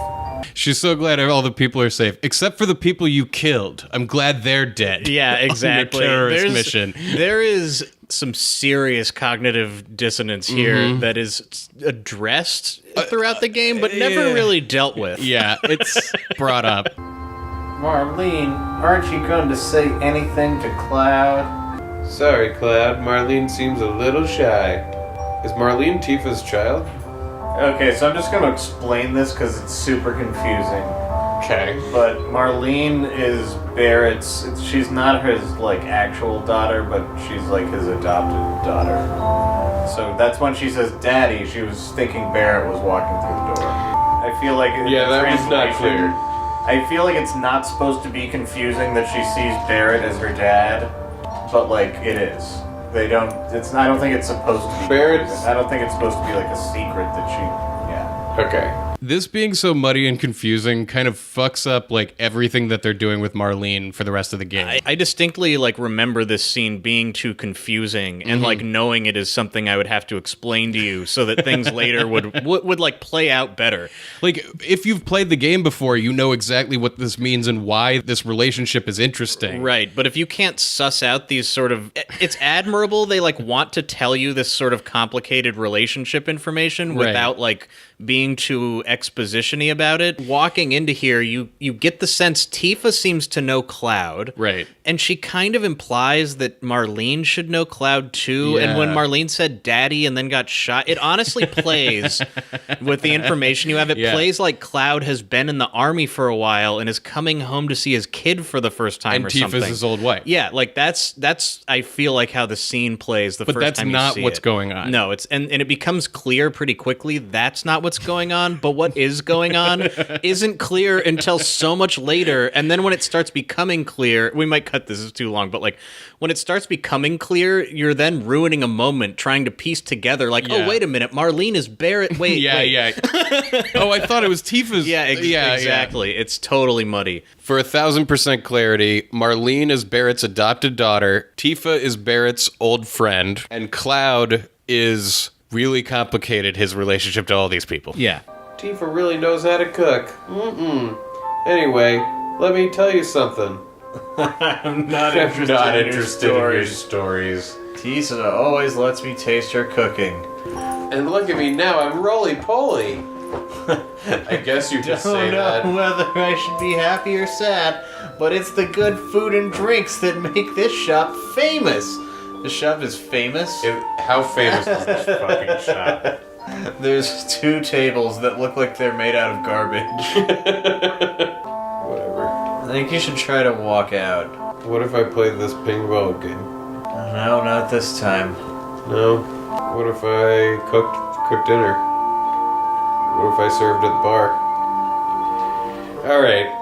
She's so glad all the people are safe, except for the people you killed. I'm glad they're dead. Yeah, exactly. On your terrorist mission. There is some serious cognitive dissonance here that is addressed throughout the game, but never really dealt with. Yeah, it's brought up. Marlene, aren't you going to say anything to Cloud? Sorry, Cloud. Marlene seems a little shy. Is Marlene Tifa's child? Okay, so I'm just going to explain this because it's super confusing. Okay. But Marlene is Barrett's. She's not his like actual daughter, but she's like his adopted daughter. So that's when she says "Daddy." She was thinking Barrett was walking through the door. I feel like that was not clear. I feel like it's not supposed to be confusing that she sees Barrett as her dad, but like it is. They don't. It's. I don't think it's supposed to be. Barrett's. I don't think it's supposed to be like a secret that she. Yeah. Okay. This being so muddy and confusing kind of fucks up like everything that they're doing with Marlene for the rest of the game. I distinctly like remember this scene being too confusing and like knowing it is something I would have to explain to you so that things later would like play out better. Like if you've played the game before, you know exactly what this means and why this relationship is interesting. Right, but if you can't suss out these sort of it's admirable they like want to tell you this sort of complicated relationship information without like being too exposition-y about it. Walking into here, you get the sense Tifa seems to know Cloud. Right. And she kind of implies that Marlene should know Cloud too. Yeah. And when Marlene said daddy and then got shot, it honestly plays with the information you have. It plays like Cloud has been in the army for a while and is coming home to see his kid for the first time And or Tifa's something. his old wife. Yeah, like that's I feel like how the scene plays the But first that's time you not see what's it. going on. No, it's and it becomes clear pretty quickly that's not what's going on, but what is going on isn't clear until so much later, and then when it starts becoming clear, we might cut this, is too long, but like when it starts becoming clear, you're then ruining a moment trying to piece together like, oh wait a minute, Marlene is Barrett, wait. Oh, I thought it was Tifa's. Exactly. It's totally muddy. For 1,000% clarity, Marlene is Barrett's adopted daughter, Tifa is Barrett's old friend, and Cloud is really complicated his relationship to all these people. Yeah. Tifa really knows how to cook. Anyway, let me tell you something. I'm not interested in your stories. Tisa always lets me taste her cooking. And look at me now, I'm roly-poly. I guess you could say that. Don't know whether I should be happy or sad, but it's the good food and drinks that make this shop famous. The shop is famous? How famous is this fucking shop? There's 2 tables that look like they're made out of garbage. Whatever. I think you should try to walk out. What if I play this pinball game? No, not this time. No? What if I cooked dinner? What if I served at the bar? Alright.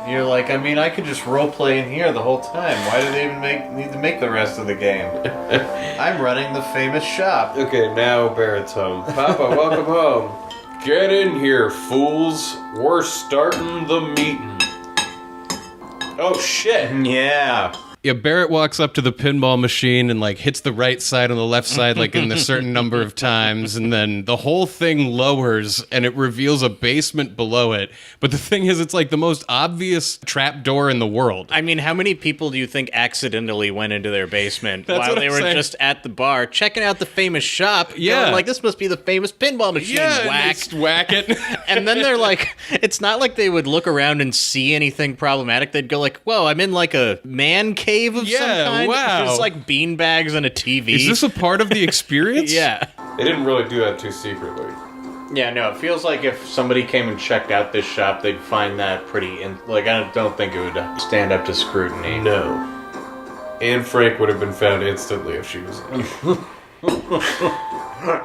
You're like, I mean, I could just roleplay in here the whole time. Why do they even need to make the rest of the game? I'm running the famous shop. Okay, now Barrett's home. Papa, welcome home. Get in here, fools. We're starting the meeting. Oh, shit. Yeah. Yeah, Barrett walks up to the pinball machine and like hits the right side and the left side like in a certain number of times, and then the whole thing lowers and it reveals a basement below it. But the thing is, it's like the most obvious trap door in the world. I mean, how many people do you think accidentally went into their basement That's while what they I'm were saying. just at the bar checking out the famous shop? Yeah. Going like, this must be the famous pinball machine. Yeah, Whack. just whack it. And then they're like, it's not like they would look around and see anything problematic. They'd go like, whoa, I'm in like a man cave of some kind. Wow. There's like beanbags and a TV. Is this a part of the experience? Yeah. They didn't really do that too secretly. Yeah, no, it feels like if somebody came and checked out this shop, they'd find that pretty, like, I don't think it would stand up to scrutiny. No. Anne Frank would have been found instantly if she was in.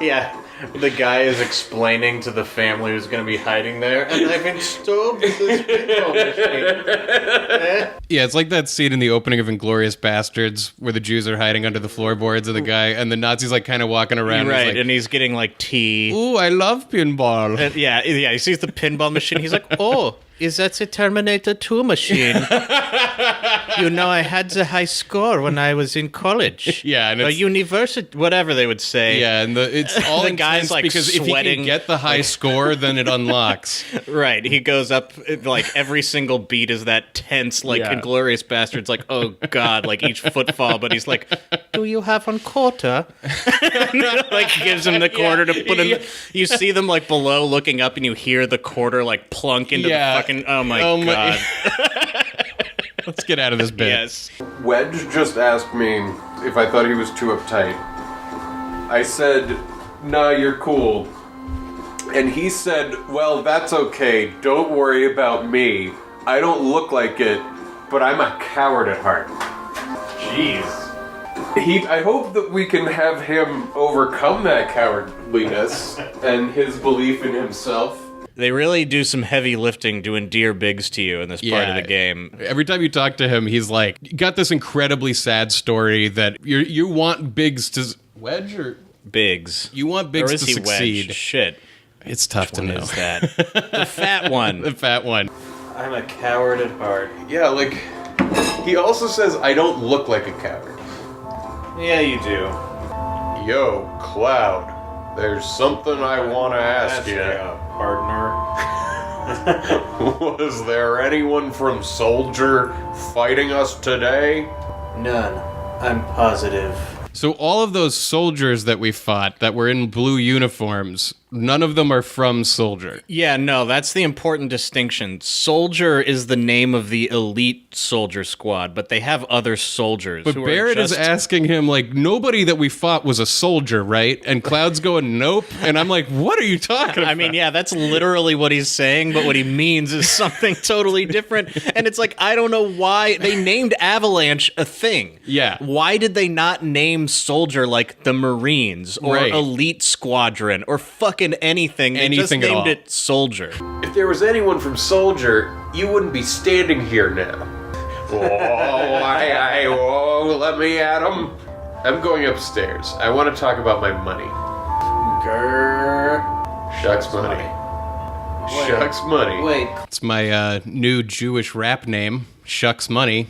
Yeah, the guy is explaining to the family who's going to be hiding there, and I've installed this pinball machine. Yeah, it's like that scene in the opening of Inglourious Bastards where the Jews are hiding under the floorboards of the guy, and the Nazis like kind of walking around. Right, He's like, and he's getting like tea. ooh, I love pinball. And yeah, he sees the pinball machine. He's like, oh, Is that a Terminator 2 machine? You know, I had the high score when I was in college. Yeah, and a it's, university, whatever they would say. yeah, and it's all The guy's, intense like, because if he sweating. can get the high score, then it unlocks. Right. He goes up, like, every single beat is that tense, like, Yeah. Inglourious Bastards, like, oh, God, like, each footfall, but he's like, do you have a quarter? Like, gives him the quarter to put in. You see them, like, below looking up, and you hear the quarter, like, plunk into the fucking, oh, my God. Let's get out of this bit. Yes. Wedge just asked me if I thought he was too uptight. I said, nah, you're cool. And he said, well, that's okay. Don't worry about me. I don't look like it, but I'm a coward at heart. Jeez. I hope that we can have him overcome that cowardliness and his belief in himself. They really do some heavy lifting to endear Biggs to you in this part of the game. Every time you talk to him, he's like, you got this incredibly sad story that you want Biggs to... Wedge or... Biggs. You want Biggs Or is to he succeed. Wedge? Shit. It's tough to Which know. one is that? The fat one. The fat one. I'm a coward at heart. Yeah, like, he also says, I don't look like a coward. Yeah, you do. Yo, Cloud, there's something I want to ask you. Partner. Was there anyone from Soldier fighting us today? None. I'm positive. So all of those soldiers that we fought that were in blue uniforms, none of them are from Soldier. Yeah, no, that's the important distinction. Soldier is the name of the elite soldier squad, but they have other soldiers. But who Barrett are is just... asking him, like, nobody that we fought was a soldier, right? And Cloud's going, nope. And I'm like, what are you talking about? I mean, yeah, that's literally what he's saying, but what he means is something totally different. And it's like, I don't know why they named Avalanche a thing. Yeah. Why did they not name Soldier like the Marines or Right. Elite Squadron or fucking anything? They Anything at just all. named it Soldier. If there was anyone from Soldier, you wouldn't be standing here now. Oh, let me at him. I'm going upstairs. I want to talk about my money. Grrr. Shucks money. Shucks money. Wait, It's my new Jewish rap name, Shucks Money.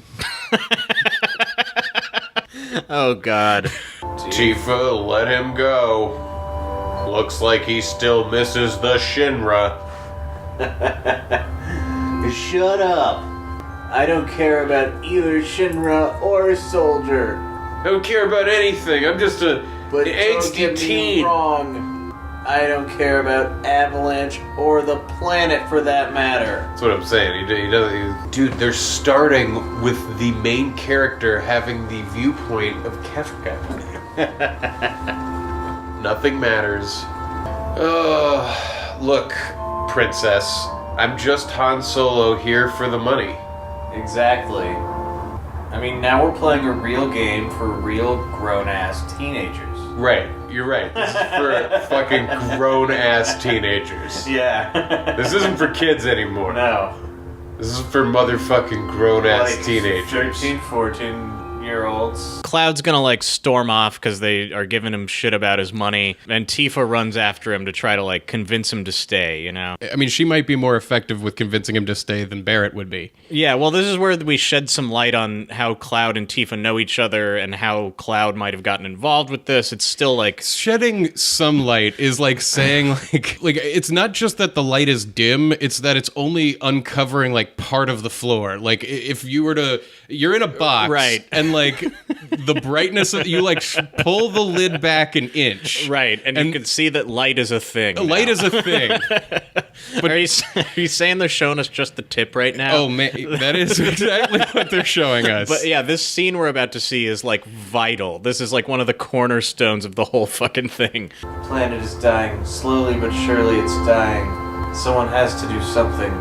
Oh, God. Tifa, let him go. Looks like he still misses the Shinra. shut up. I don't care about either Shinra or Soldier. I don't care about anything. I'm just a But don't angsty get me teen. wrong. I don't care about Avalanche or the planet for that matter. That's what I'm saying. He doesn't. Dude, they're starting with the main character having the viewpoint of Kefka. Nothing matters. Look, princess. I'm just Han Solo here for the money. Exactly. I mean, now we're playing a real game for real grown-ass teenagers. Right, you're right. This is for fucking grown-ass teenagers. Yeah. This isn't for kids anymore. No. This is for motherfucking grown-ass Like teenagers. 13, 14-year-olds. Cloud's gonna, like, storm off because they are giving him shit about his money, and Tifa runs after him to try to, like, convince him to stay, you know? I mean, she might be more effective with convincing him to stay than Barrett would be. Yeah, well, this is where we shed some light on how Cloud and Tifa know each other and how Cloud might have gotten involved with this. It's still, like... Shedding some light is like saying, like it's not just that the light is dim, it's that it's only uncovering, like, part of the floor. Like, if you were to... You're in a box. Right. And, like, the brightness of... You, like, pull the lid back an inch. Right, and you can see that light is a thing. Light now. is a thing. But are you saying they're showing us just the tip right now? Oh, man, that is exactly what they're showing us. But yeah, this scene we're about to see is, like, vital. This is, like, one of the cornerstones of the whole fucking thing. Planet is dying. Slowly but surely it's dying. Someone has to do something.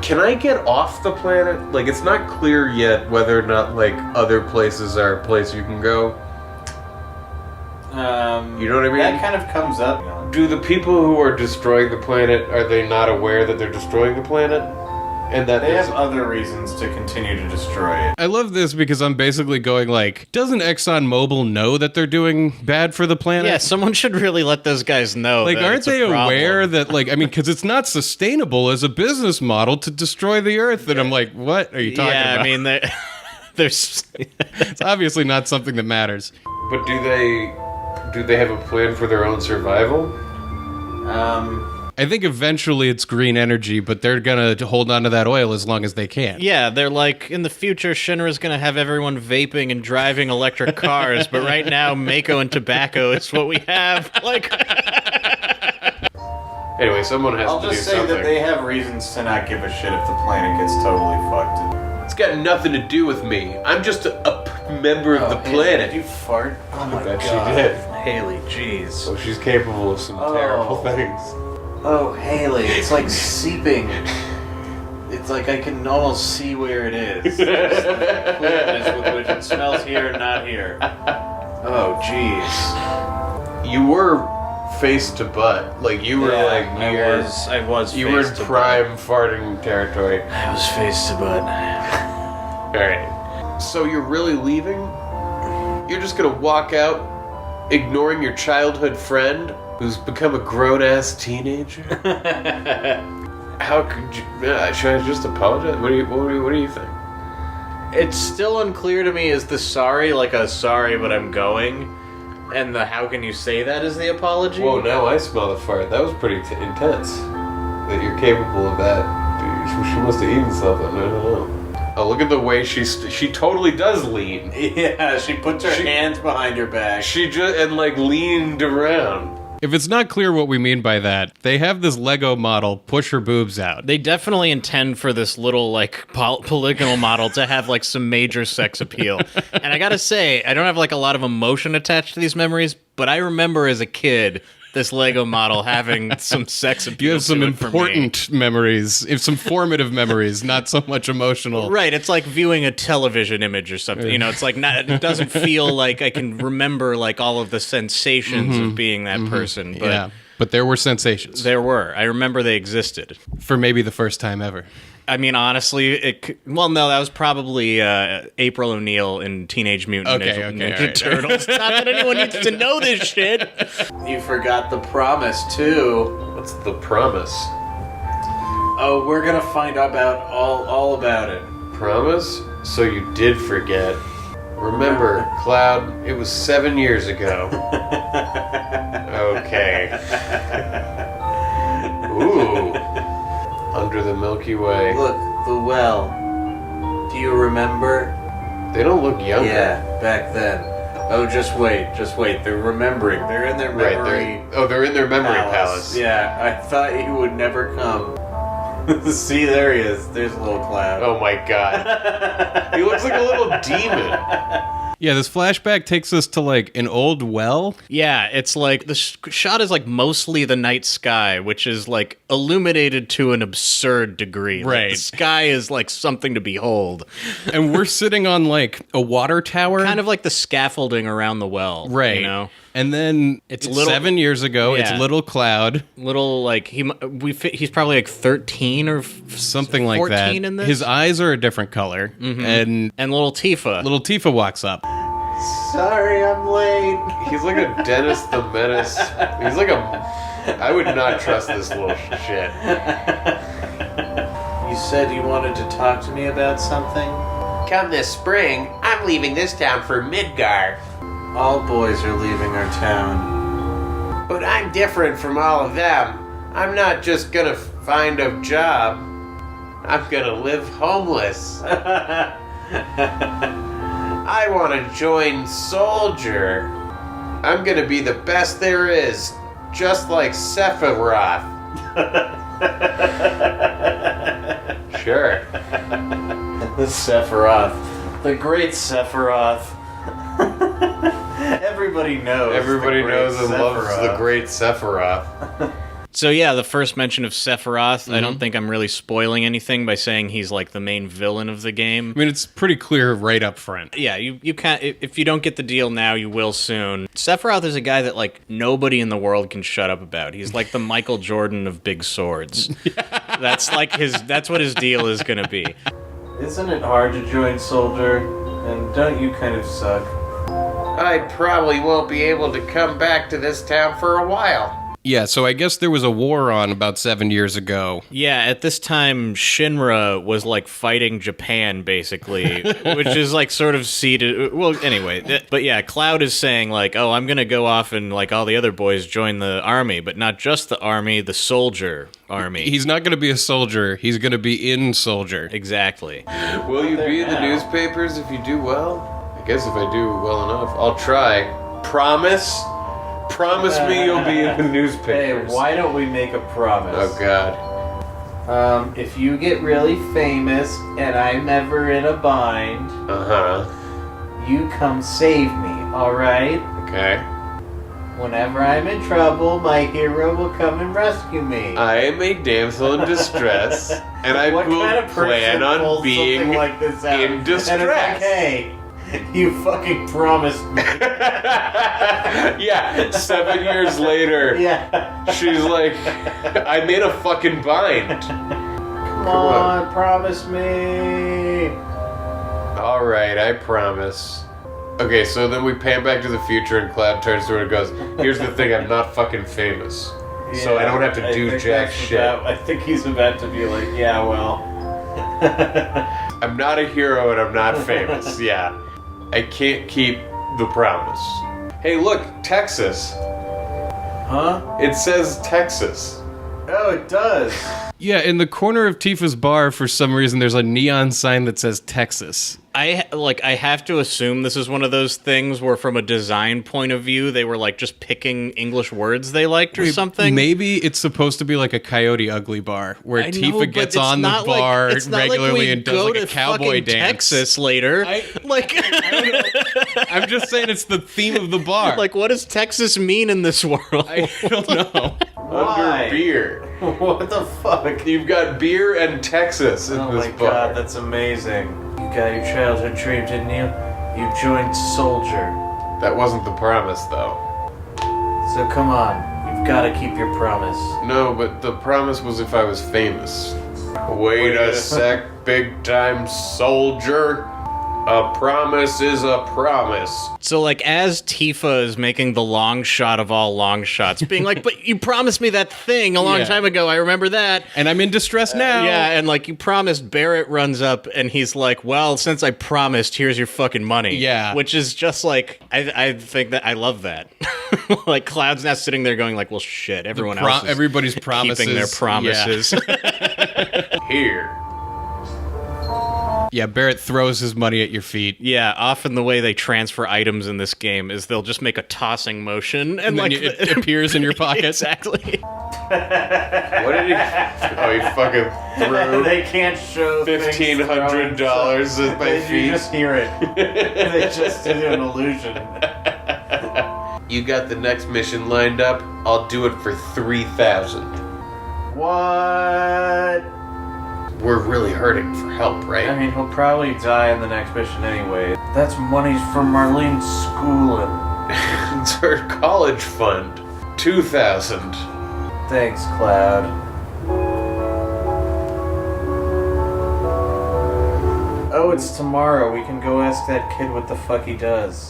Can I get off the planet? Like, it's not clear yet whether or not, like, other places are a place you can go. You know what I mean? That kind of comes up. Do the people who are destroying the planet, are they not aware that they're destroying the planet? And that They there's- have other reasons to continue to destroy it. I love this because I'm basically going like, doesn't ExxonMobil know that they're doing bad for the planet? Yeah, someone should really let those guys know. Like, that aren't it's a they aware problem. that, like, I mean, because it's not sustainable as a business model to destroy the Earth. And I'm like, what are you talking Yeah, about? I mean, there's. It's obviously not something that matters. But do they have a plan for their own survival? I think eventually it's green energy, but they're going to hold on to that oil as long as they can. Yeah, they're like, in the future, Shinra's gonna have everyone vaping and driving electric cars, but right now, Mako and tobacco is what we have. Like, Anyway, someone has I'll to do just say something. that they have reasons to not give a shit if the planet gets totally fucked. It's got nothing to do with me. I'm just a member of the planet. Did you fart? Oh my bet she god. did. Haley, jeez. So she's capable of some terrible things. Oh, Haley, it's like seeping. It's like I can almost see where it is. The clearness with which it smells here and not here. Oh, jeez. You were face to butt. Like, you were like near... I was. You were in face to prime farting territory. butt. I was face to butt. Alright. So you're really leaving? You're just gonna walk out, ignoring your childhood friend, who's become a grown-ass teenager? How could you... should I just apologize? What do you think? It's still unclear to me, is the sorry like a sorry but I'm going? And the how can you say that is the apology? Whoa, now I smell the fart. That was pretty intense. That you're capable of that. She must have eaten something. I don't know. Oh, look at the way she totally does lean. Yeah, she puts her hands behind her back. She just and like leaned around. If it's not clear what we mean by that, they have this Lego model push her boobs out. They definitely intend for this little, like, polygonal model to have, like, some major sex appeal. And I gotta say, I don't have, like, a lot of emotion attached to these memories, but I remember as a kid this Lego model having some sex appeal. You have some to it for me. important memories, some formative memories, not so much emotional. Right, it's like viewing a television image or something. You know, it's like it doesn't feel like I can remember like all of the sensations of being that person. But Yeah, but there were sensations there were. I remember they existed. for maybe the first time ever. I mean, honestly, well, no, that was probably April O'Neil in Teenage Mutant Ninja all right. Turtles. Not that anyone needs to know this shit. You forgot the promise, too. What's the promise? Oh, we're gonna find out about all about it. Promise? So you did forget. Remember, Cloud, it was 7 years ago. Okay. Ooh. Under the Milky Way. Look, the well. Do you remember? They don't look younger. Yeah, back then. Oh, just wait. They're remembering. They're in their Right, memory they're in their memory palace. Yeah, I thought you would never come. See, there he is. There's a little Cloud. Oh my god. He looks like a little demon. Yeah, this flashback takes us to like an old well. Yeah, it's like the shot is like mostly the night sky, which is like illuminated to an absurd degree. Like, Right. the sky is like something to behold. And we're sitting on like a water tower. Kind of like the scaffolding around the well. right. You know? And then It's it's little- 7 years ago. Yeah. It's Little Cloud, Little like he's probably like 13 or something like 14 that. in this. His eyes are a different color, and And little Tifa. little Tifa walks up. Sorry, I'm late. He's like a Dennis the Menace. He's like I would not trust this little shit. You said you wanted to talk to me about something? Come this spring, I'm leaving this town for Midgar. All boys are leaving our town. But I'm different from all of them. I'm not just gonna find a job. I'm gonna live homeless. I want to join Soldier. I'm gonna be the best there is, just like Sephiroth. Sure. The Sephiroth. The great Sephiroth. Everybody knows. Everybody the great knows and loves the Sephiroth. great Sephiroth. So yeah, the first mention of Sephiroth, I don't think I'm really spoiling anything by saying he's like the main villain of the game. I mean, it's pretty clear right up front. Yeah, you can't, if you don't get the deal now, you will soon. Sephiroth is a guy that like nobody in the world can shut up about. He's like the Michael Jordan of big swords. That's like that's what his deal is gonna be. Isn't it hard to join Soldier? And don't you kind of suck? I probably won't be able to come back to this town for a while. Yeah, so I guess there was a war on about 7 years ago. Yeah, at this time, Shinra was like fighting Japan, basically, which is like sort of seeded. Well, anyway, but yeah, Cloud is saying like, oh, I'm gonna go off and like all the other boys join the army, but not just the army, the soldier army. He's not going to be a soldier. He's going to be in Soldier. Exactly. Will you be in the newspapers if you do well? I guess if I do well enough, I'll try. Promise? Promise me you'll be in the Hey, newspapers. why don't we make a promise? Oh, God. If you get really famous and I'm never in a bind, Uh-huh. you come save me, alright? Okay. Whenever I'm in trouble, my hero will come and rescue me. I am a damsel in distress, and I What will kind of person plan on pulls being something like this out? in And it's like, distress. hey, you fucking promised me. Yeah, 7 years later, Yeah. she's like, I made a fucking bind. Come on, promise me. All right, I promise. Okay, so then we pan back to the future, and Cloud turns to her and goes, here's the thing, I'm not fucking famous. So I don't have to do think jack that's shit. I think he's about to be like, yeah, well. I'm not a hero and I'm not famous, yeah. I can't keep the promise. Hey, look, Texas. Huh? It says Texas. Oh, it does. Yeah, in the corner of Tifa's bar, for some reason, there's a neon sign that says Texas. I have to assume this is one of those things where from a design point of view they were like just picking English words they liked or something. Maybe it's supposed to be like a Coyote Ugly bar, where I know, Tifa but gets it's on the not bar like, it's not regularly like we and does go like to a cowboy fucking dance. Texas later. Like I'm just saying it's the theme of the bar. like what does Texas mean in this world? I don't know. Why? Under beer. What the fuck? You've got beer and Texas in Oh this my bar. god, that's amazing. You got your childhood dream, didn't you? You joined Soldier. That wasn't the promise, though. So come on, you've got to keep your promise. No, but the promise was if I was famous. Wait a sec, big time soldier. A promise is a promise. So, like, as Tifa is making the long shot of all long shots, being like, but you promised me that thing a long Yeah. time ago, I remember that. And I'm in distress now. Yeah, and like you promised, Barrett runs up and he's like, well, since I promised, here's your fucking money. Yeah. Which is just like, I think that I love that. Like, Cloud's now sitting there going like, well, shit, everyone else is Everybody's promises. keeping their promises. Here. Yeah, Barrett throws his money at your feet. Yeah, often the way they transfer items in this game is they'll just make a tossing motion and And then like it appears in your pocket. Exactly. What did he? Oh, he fucking threw They can't show $1,500 at my You feet. just hear it. They just did an illusion. You got the next mission lined up. I'll do it for 3,000. What? We're really hurting for help, I right? mean, he'll probably die in the next mission anyway. That's money for Marlene's schooling. It's her college fund. 2,000. Thanks, Cloud. Oh, it's tomorrow. We can go ask that kid what the fuck he does.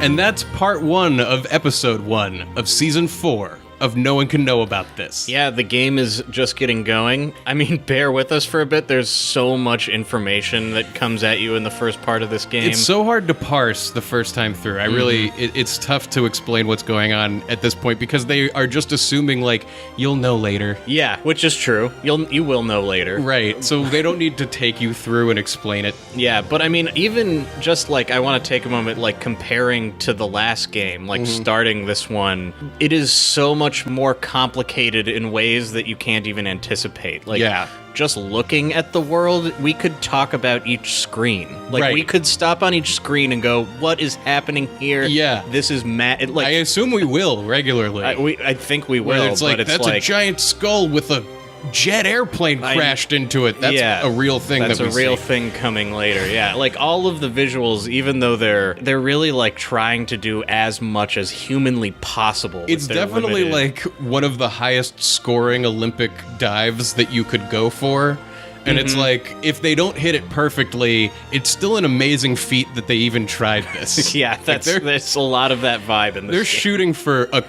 And that's part 1 of episode 1 of season 4 of No One Can Know About This. Yeah, the game is just getting going. I mean, bear with us for a bit. There's so much information that comes at you in the first part of this game. It's so hard to parse the first time through. I really, it's tough to explain what's going on at this point because they are just assuming, like, you'll know later. Yeah, which is true. You will know later. Right, so they don't need to take you through and explain it. Yeah, but I mean, even just like, I want to take a moment, like, comparing to the last game, like, starting this one, it is so much more complicated in ways that you can't even anticipate. Like, Yeah. just looking at the world, we could talk about each screen. Like, Right. we could stop on each screen and go, what is happening here? Yeah. This is like, I assume we will regularly. I think we will, Where it's like, but it's that's like, a giant skull with a jet airplane crashed into it. That's a real thing. That's that we a real see. thing coming later. Yeah, like all of the visuals, even though they're really like trying to do as much as humanly possible. with It's their definitely limited- like one of the highest scoring Olympic dives that you could go for. And it's like, if they don't hit it perfectly, it's still an amazing feat that they even tried this. Yeah, there's a lot of that vibe in this. They're game. shooting for a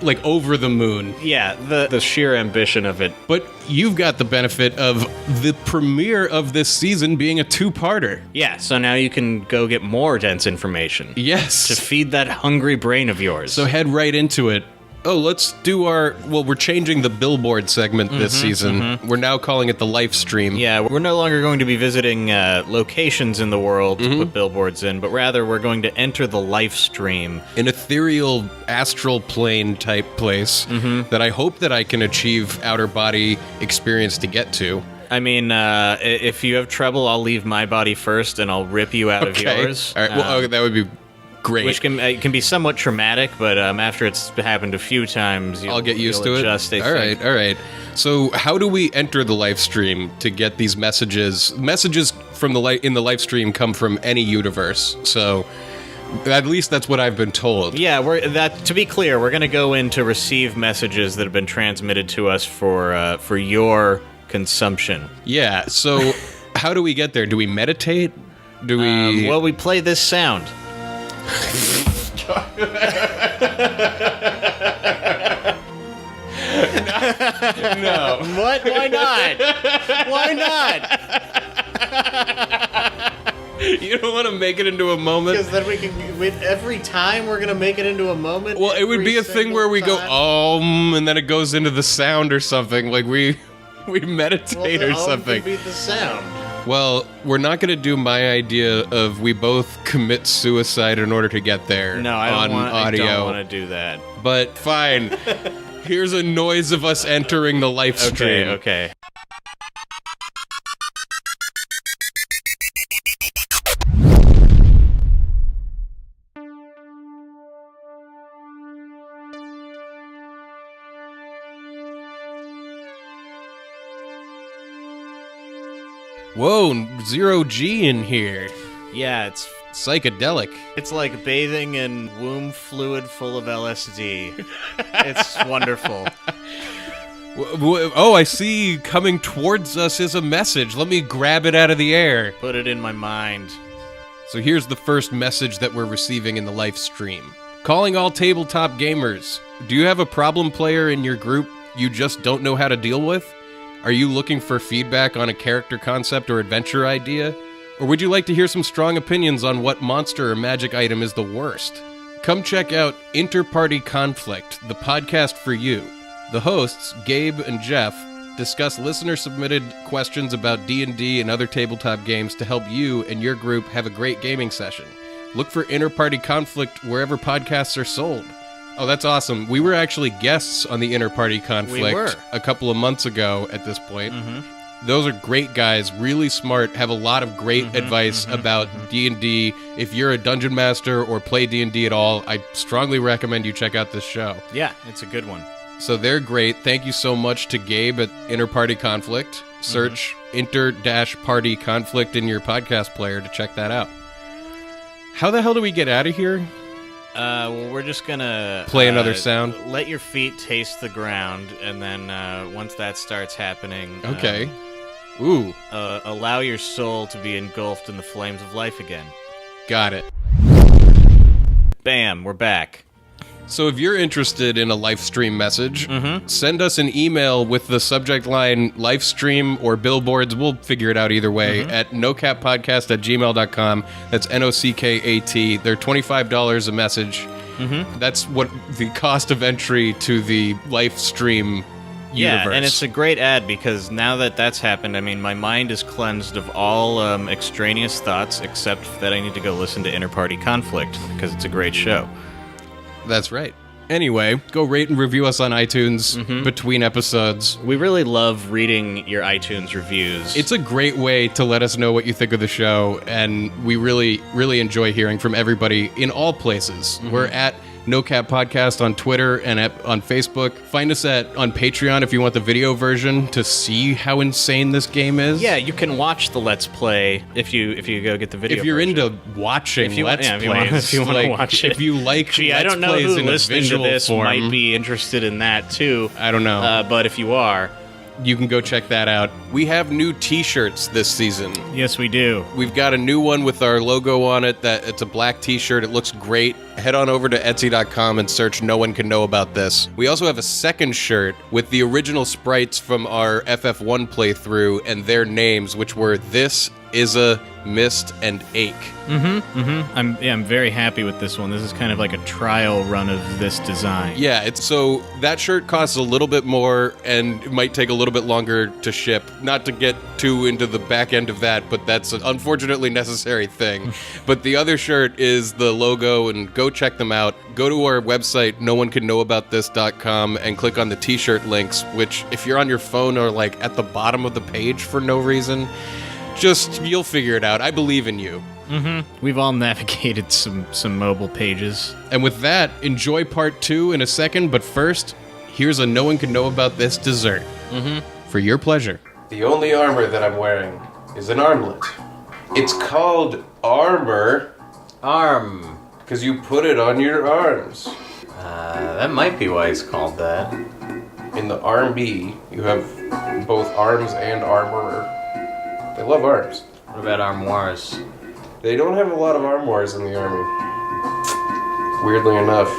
like over the moon. Yeah, the sheer ambition of it. But you've got the benefit of the premiere of this season being a two-parter. Yeah, so now you can go get more dense information Yes. to feed that hungry brain of yours. So head right into it. Oh, let's do we're changing the billboard segment this season. We're now calling it the Lifestream. yeah, we're no longer going to be visiting locations in the world to put billboards in, but rather we're going to enter the Lifestream. An ethereal astral plane type place that I hope that I can achieve outer body experience to get to. I mean, if you have trouble, I'll leave my body first and I'll rip you out of yours. All right. Well, that would be great. Which can be somewhat traumatic, but after it's happened a few times, I'll get used to you'll it. adjust, I All think. right. So, how do we enter the live stream to get these messages? Messages from in the live stream come from any universe. So, at least that's what I've been told. Yeah, to be clear, we're going to go in to receive messages that have been transmitted to us for your consumption. Yeah. So, how do we get there? Do we meditate? Do we? Well, we play this sound. No. What? Why not? Why not? You don't want to make it into a moment? Because then we can. Every time we're gonna make it into a moment. Well, it would be a thing where we go and then it goes into the sound or something. Like we meditate or something. Beat the sound. Well, we're not going to do my idea of we both commit suicide in order to get there. No, I on don't want. audio. I don't want to do that. But fine. Here's a noise of us entering the live stream. Okay. Whoa, 0 G in here. Yeah, it's Psychedelic. like bathing in womb fluid full of LSD. It's wonderful. Oh, I see coming towards us is a message. Let me grab it out of the air. Put it in my mind. So here's the first message that we're receiving in the live stream. Calling all tabletop gamers. Do you have a problem player in your group you just don't know how to deal with? Are you looking for feedback on a character concept or adventure idea? Or would you like to hear some strong opinions on what monster or magic item is the worst? Come check out Interparty Conflict, the podcast for you. The hosts, Gabe and Jeff, discuss listener-submitted questions about D&D and other tabletop games to help you and your group have a great gaming session. Look for Interparty Conflict wherever podcasts are sold. Oh, that's awesome. We were actually guests on the Interparty Conflict We were. a couple of months ago at this point. Mm-hmm. Those are great guys, really smart, have a lot of great advice about D&D. If you're a dungeon master or play D&D at all, I strongly recommend you check out this show. Yeah, it's a good one. So they're great. Thank you so much to Gabe at Interparty Conflict. Search Inter-Party Conflict in your podcast player to check that out. How the hell do we get out of here? Well, we're just gonna Play another sound? Let your feet taste the ground, and then once that starts happening, Okay. Ooh, allow your soul to be engulfed in the flames of life again. got it. Bam, we're back. So if you're interested in a live stream message, send us an email with the subject line live stream or billboards. We'll figure it out either way at nocappodcast@gmail.com. That's NOCKAT. They're $25 a message. That's what the cost of entry to the live stream universe. Yeah, and it's a great ad because now that that's happened, I mean, my mind is cleansed of all extraneous thoughts except that I need to go listen to Interparty Conflict because it's a great show. That's right. Anyway, go rate and review us on iTunes between episodes. We really love reading your iTunes reviews. It's a great way to let us know what you think of the show, and we really, really enjoy hearing from everybody in all places. We're at No Cap Podcast on Twitter and on Facebook. Find us on Patreon if you want the video version to see how insane this game is. Yeah, you can watch the Let's Play if you go get the video. If you're version. into watching Let's Plays, if you want to watch it. If you like Gee, Let's I don't know Plays who in a listening to visual this form, might be interested in that too. I don't know. But if you are, you can go check that out. We have new t-shirts this season. yes, we do. We've got a new one with our logo on it. That it's a black t-shirt. It looks great. Head on over to Etsy.com and search No One Can Know About This. We also have a second shirt with the original sprites from our FF1 playthrough and their names, which were This, Izza, Mist, and Ache. I'm very happy with this one. This is kind of like a trial run of this design. Yeah, so that shirt costs a little bit more and it might take a little bit longer to ship. Not to get too into the back end of that, but that's an unfortunately necessary thing. But the other shirt is the logo, and go check them out. Go to our website, noonecannowaboutthis.com, and click on the t-shirt links, which if you're on your phone are like at the bottom of the page for no reason, just you'll figure it out. I believe in you. We've all navigated some mobile pages. And with that, enjoy part 2 in a second, but first, here's a No One Can Know About This dessert. For your pleasure. The only armor that I'm wearing is an armlet. It's called armor Arm. because you put it on your arms. That might be why it's called that. In the Arm B, you have both arms and armorer. They love arms. What about armoires? They don't have a lot of armoires in the army. Weirdly enough.